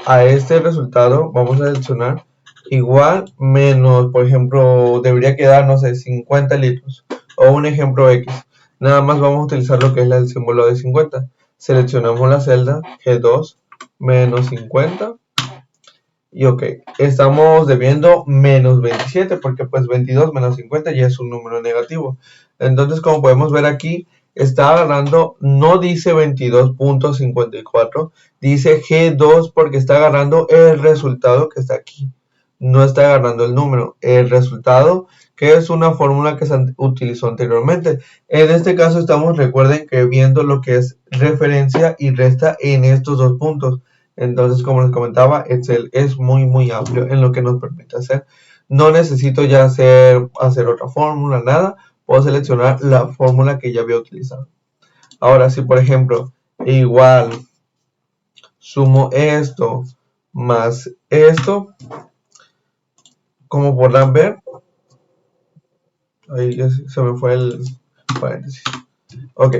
a este resultado vamos a seleccionar igual menos, por ejemplo, debería quedar, no sé, 50 litros. O un ejemplo X. Nada más vamos a utilizar lo que es el símbolo de 50. Seleccionamos la celda G2 menos 50. Y ok, estamos debiendo menos 27 porque pues 22 menos 50 ya es un número negativo. Entonces, como podemos ver aquí, está agarrando, no dice 22.54, dice G2 porque está agarrando el resultado que está aquí. No está agarrando el número, el resultado, que es una fórmula que se utilizó anteriormente. En este caso recuerden que viendo lo que es referencia y resta en estos dos puntos. Entonces, como les comentaba, Excel es muy amplio en lo que nos permite hacer. No necesito ya hacer otra fórmula, nada. Puedo seleccionar la fórmula que ya había utilizado. Ahora, si por ejemplo, igual sumo esto más esto, como podrán ver, ahí se me fue el paréntesis. Ok,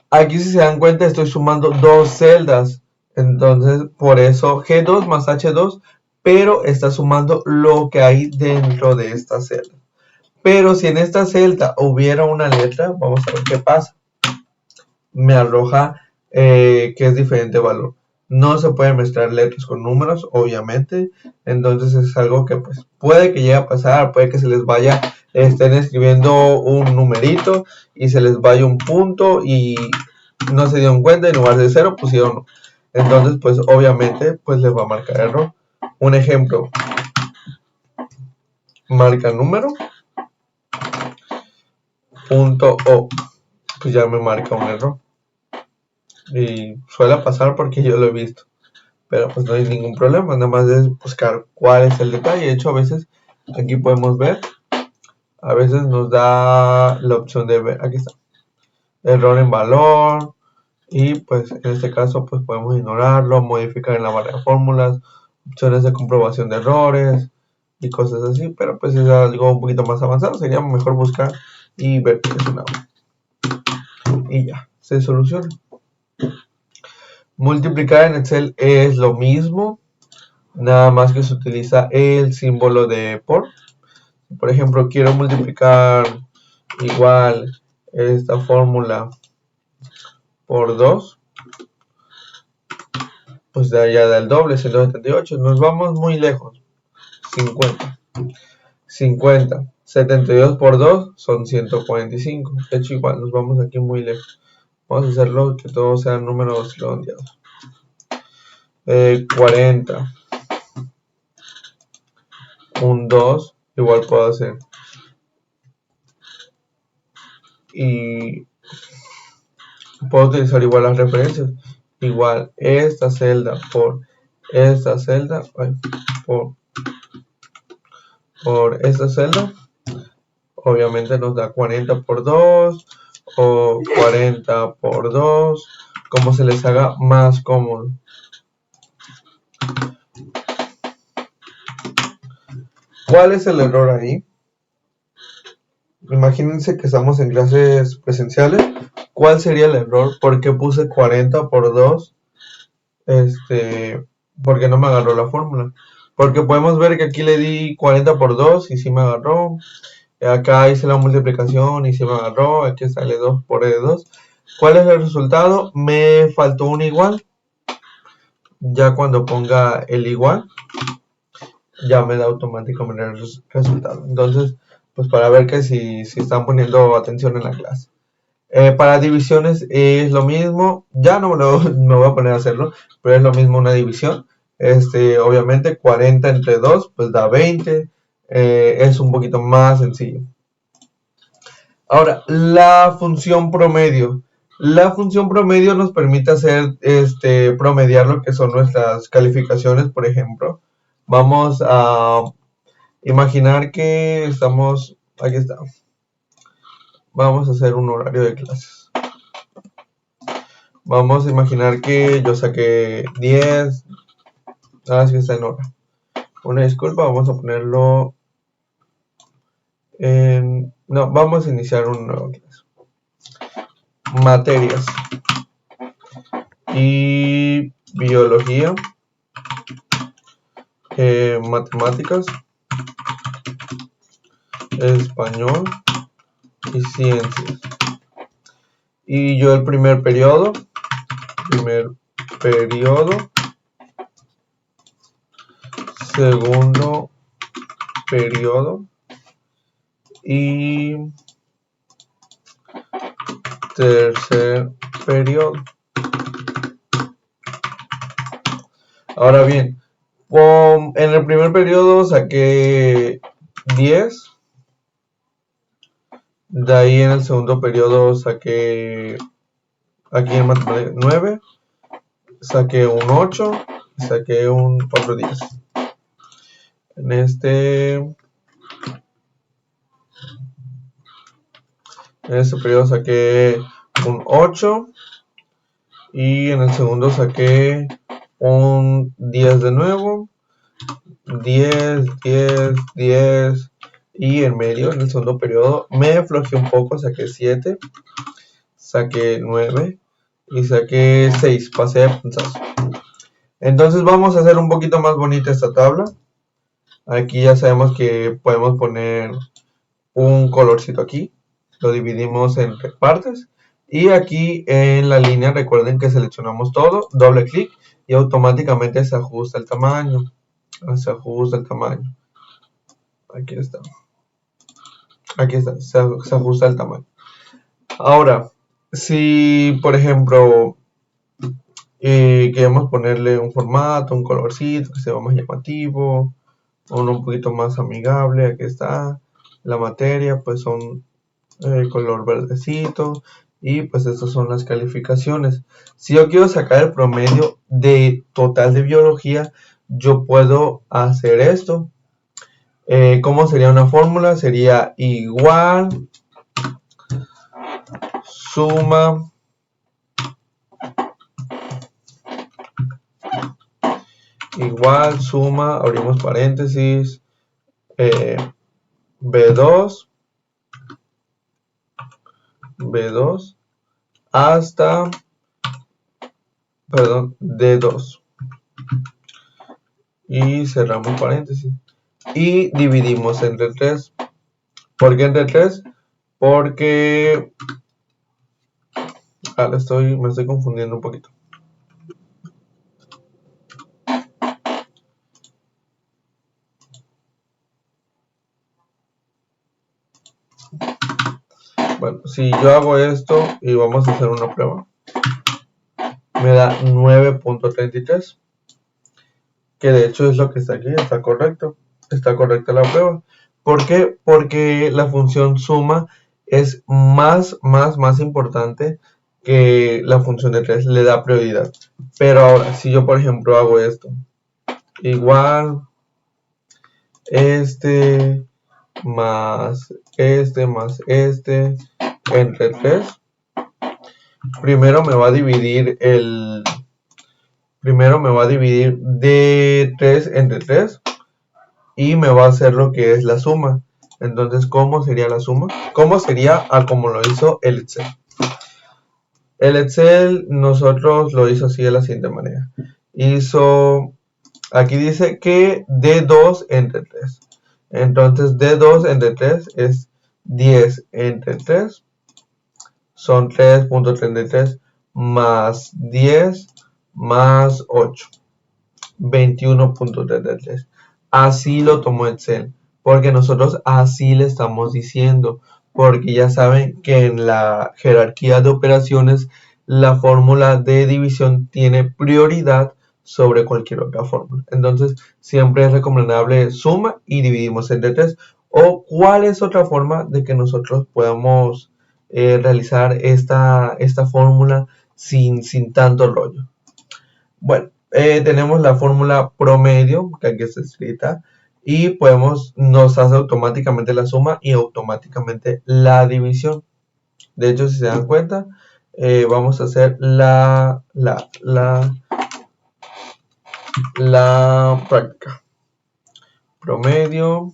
aquí si se dan cuenta estoy sumando dos celdas. Entonces, por eso G2 más H2, pero está sumando lo que hay dentro de esta celda. Pero si en esta celda hubiera una letra, vamos a ver qué pasa. Me arroja que es diferente valor. No se pueden mezclar letras con números, obviamente. Entonces es algo que pues puede que llegue a pasar, puede que se les vaya, estén escribiendo un numerito y se les vaya un punto y no se dieron cuenta, en lugar de 0 pusieron 1. Entonces pues obviamente pues les va a marcar error. Un ejemplo, marca número, punto O, pues ya me marca un error. Y suele pasar porque yo lo he visto. Pero pues no hay ningún problema, nada más es buscar cuál es el detalle. De hecho, a veces aquí podemos ver, a veces nos da la opción de ver, aquí está, error en valor, y pues en este caso pues podemos ignorarlo, modificar en la barra de fórmulas, opciones de comprobación de errores y cosas así, pero pues es algo un poquito más avanzado, sería mejor buscar y ver qué es una y ya, se soluciona. Multiplicar en Excel es lo mismo, nada más que se utiliza el símbolo de por. Por ejemplo, quiero multiplicar igual esta fórmula por 2, pues de allá da el doble, 178. Nos vamos muy lejos. 50. 72 por 2 son 145. De hecho, igual nos vamos aquí muy lejos. Vamos a hacerlo que todos sean números redondeados. 40. Un 2 igual puedo hacer. Y puedo utilizar igual las referencias. Igual esta celda por esta celda por esta celda, obviamente nos da 40 por 2 o 40 por 2, como se les haga más cómodo. ¿Cuál es el error ahí? Imagínense que estamos en clases presenciales ¿Cuál sería el error? ¿Por qué puse 40 por 2? Porque no me agarró la fórmula. Porque podemos ver que aquí le di 40 por 2 y sí me agarró. Acá hice la multiplicación y sí me agarró. Aquí sale 2 por 2. ¿Cuál es el resultado? Me faltó un igual. Ya cuando ponga el igual, ya me da automáticamente el resultado. Entonces, pues para ver que si están poniendo atención en la clase. Para divisiones es lo mismo. Ya no me voy a poner a hacerlo, pero es lo mismo una división. Obviamente 40 entre 2 pues da 20. Es un poquito más sencillo. Ahora, la función promedio. La función promedio nos permite hacer promediar lo que son nuestras calificaciones, por ejemplo. Vamos a imaginar que estamos, aquí está. Vamos a hacer un horario de clases. Vamos a imaginar que yo saqué 10. Es que está en hora. Una disculpa, vamos a ponerlo en... No, vamos a iniciar un nuevo clase. Materias. Y biología. Matemáticas. Español. Y ciencias. Y yo el primer periodo. Segundo periodo. Y tercer periodo. Ahora bien, en el primer periodo saqué 10. De ahí en el segundo periodo saqué, aquí en matemáticas, 9. Saqué un 8. Y saqué un otro 10. En este periodo saqué un 8. Y en el segundo saqué un 10 de nuevo. 10, 10, 10. Y en medio, en el segundo periodo, me flojeé un poco, saqué 7. Saqué 9. Y saqué 6. Pasé de punzazo. Entonces vamos a hacer un poquito más bonita esta tabla. Aquí ya sabemos que podemos poner un colorcito aquí. Lo dividimos en partes. Y aquí en la línea recuerden que seleccionamos todo, doble clic y automáticamente se ajusta el tamaño. Se ajusta el tamaño. Aquí está. Aquí está, se ajusta el tamaño. Ahora, si por ejemplo queremos ponerle un formato, un colorcito que sea más llamativo, uno un poquito más amigable, aquí está. La materia pues son color verdecito. Y pues estas son las calificaciones. Si yo quiero sacar el promedio de total de biología, yo puedo hacer esto. ¿Cómo sería una fórmula? Sería igual suma abrimos paréntesis, B2 hasta, D2 y cerramos paréntesis y dividimos entre 3. ¿Por qué entre 3? Porque me estoy confundiendo un poquito. Bueno, si yo hago esto y vamos a hacer una prueba, me da 9.33, que de hecho es lo que está aquí, está correcto. Está correcta la prueba. ¿Por qué? Porque la función suma es más importante que la función de 3, le da prioridad. Pero ahora, si yo por ejemplo hago esto, igual más entre 3, primero me va a dividir de 3 entre 3 y me va a hacer lo que es la suma. Entonces, ¿cómo sería la suma? ¿Cómo sería como lo hizo el Excel? El Excel nosotros lo hizo así de la siguiente manera. Aquí dice que D2 entre 3. Entonces D2 entre 3 es 10 entre 3. Son 3.33 más 10 más 8. 21.33. Así lo tomó Excel, porque nosotros así le estamos diciendo, porque ya saben que en la jerarquía de operaciones la fórmula de división tiene prioridad sobre cualquier otra fórmula. Entonces siempre es recomendable suma y dividimos entre 3. O cuál es otra forma de que nosotros podamos realizar esta fórmula sin tanto rollo. Bueno, tenemos la fórmula promedio, que aquí está escrita, y nos hace automáticamente la suma y automáticamente la división. De hecho, si se dan cuenta, vamos a hacer la práctica. Promedio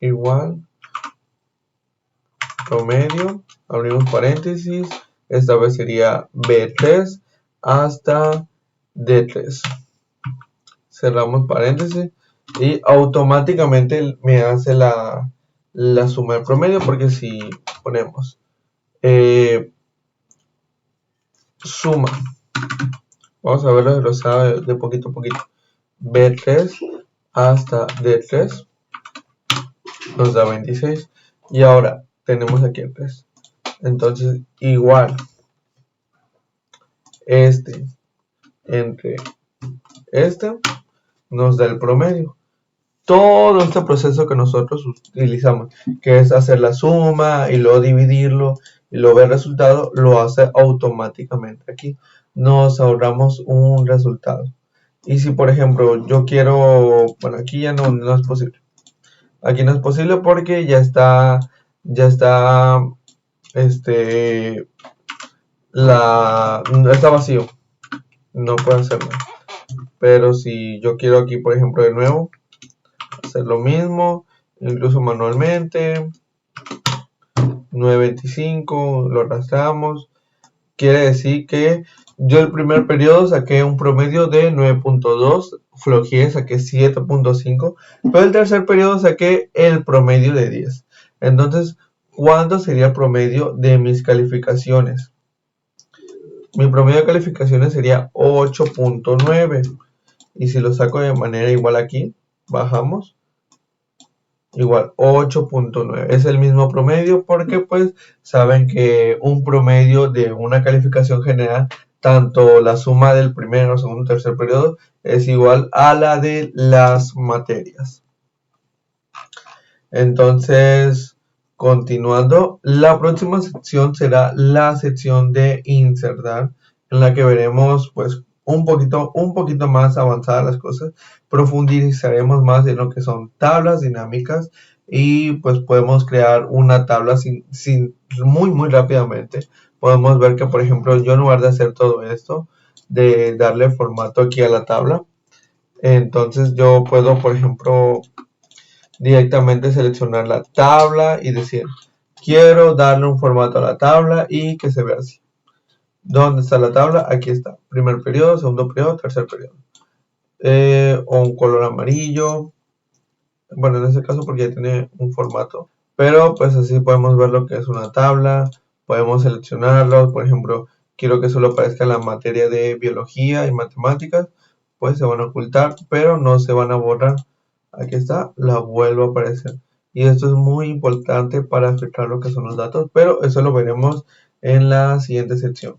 igual promedio, abrimos paréntesis, esta vez sería B3 hasta D3. Cerramos paréntesis y automáticamente me hace la suma del promedio, porque si ponemos suma, vamos a verlo desglosado de poquito a poquito, B3 hasta D3 nos da 26 y ahora tenemos aquí el 3. Entonces igual este entre este nos da el promedio. Todo este proceso que nosotros utilizamos, que es hacer la suma y luego dividirlo y luego ver el resultado, lo hace automáticamente. Aquí nos ahorramos un resultado. Y si por ejemplo yo quiero, bueno, aquí ya no es posible. Aquí no es posible porque ya está está vacío, no puedo hacer nada. Pero si yo quiero aquí, por ejemplo, de nuevo hacer lo mismo, incluso manualmente, 9.25, lo arrastramos, quiere decir que yo el primer periodo saqué un promedio de 9.2, flojeé, saqué 7.5, pero el tercer periodo saqué el promedio de 10. Entonces, ¿cuánto sería el promedio de mis calificaciones? Mi promedio de calificaciones sería 8.9. Y si lo saco de manera igual aquí, bajamos, igual 8.9. Es el mismo promedio porque pues saben que un promedio de una calificación general, tanto la suma del primero, segundo, tercer periodo, es igual a la de las materias. Entonces, continuando, la próxima sección será la sección de insertar, en la que veremos pues un poquito más avanzadas las cosas, profundizaremos más en lo que son tablas dinámicas y pues podemos crear una tabla muy rápidamente. Podemos ver que, por ejemplo, yo en lugar de hacer todo esto, de darle formato aquí a la tabla, entonces yo puedo, por ejemplo, directamente seleccionar la tabla y decir, quiero darle un formato a la tabla y que se vea así. ¿Dónde está la tabla? Aquí está. Primer periodo, segundo periodo, tercer periodo. O un color amarillo. Bueno, en este caso porque ya tiene un formato. Pero pues así podemos ver lo que es una tabla. Podemos seleccionarlo. Por ejemplo, quiero que solo aparezca la materia de biología y matemáticas. Pues se van a ocultar, pero no se van a borrar. Aquí está, la vuelvo a aparecer. Y esto es muy importante para filtrar lo que son los datos, pero eso lo veremos en la siguiente sección.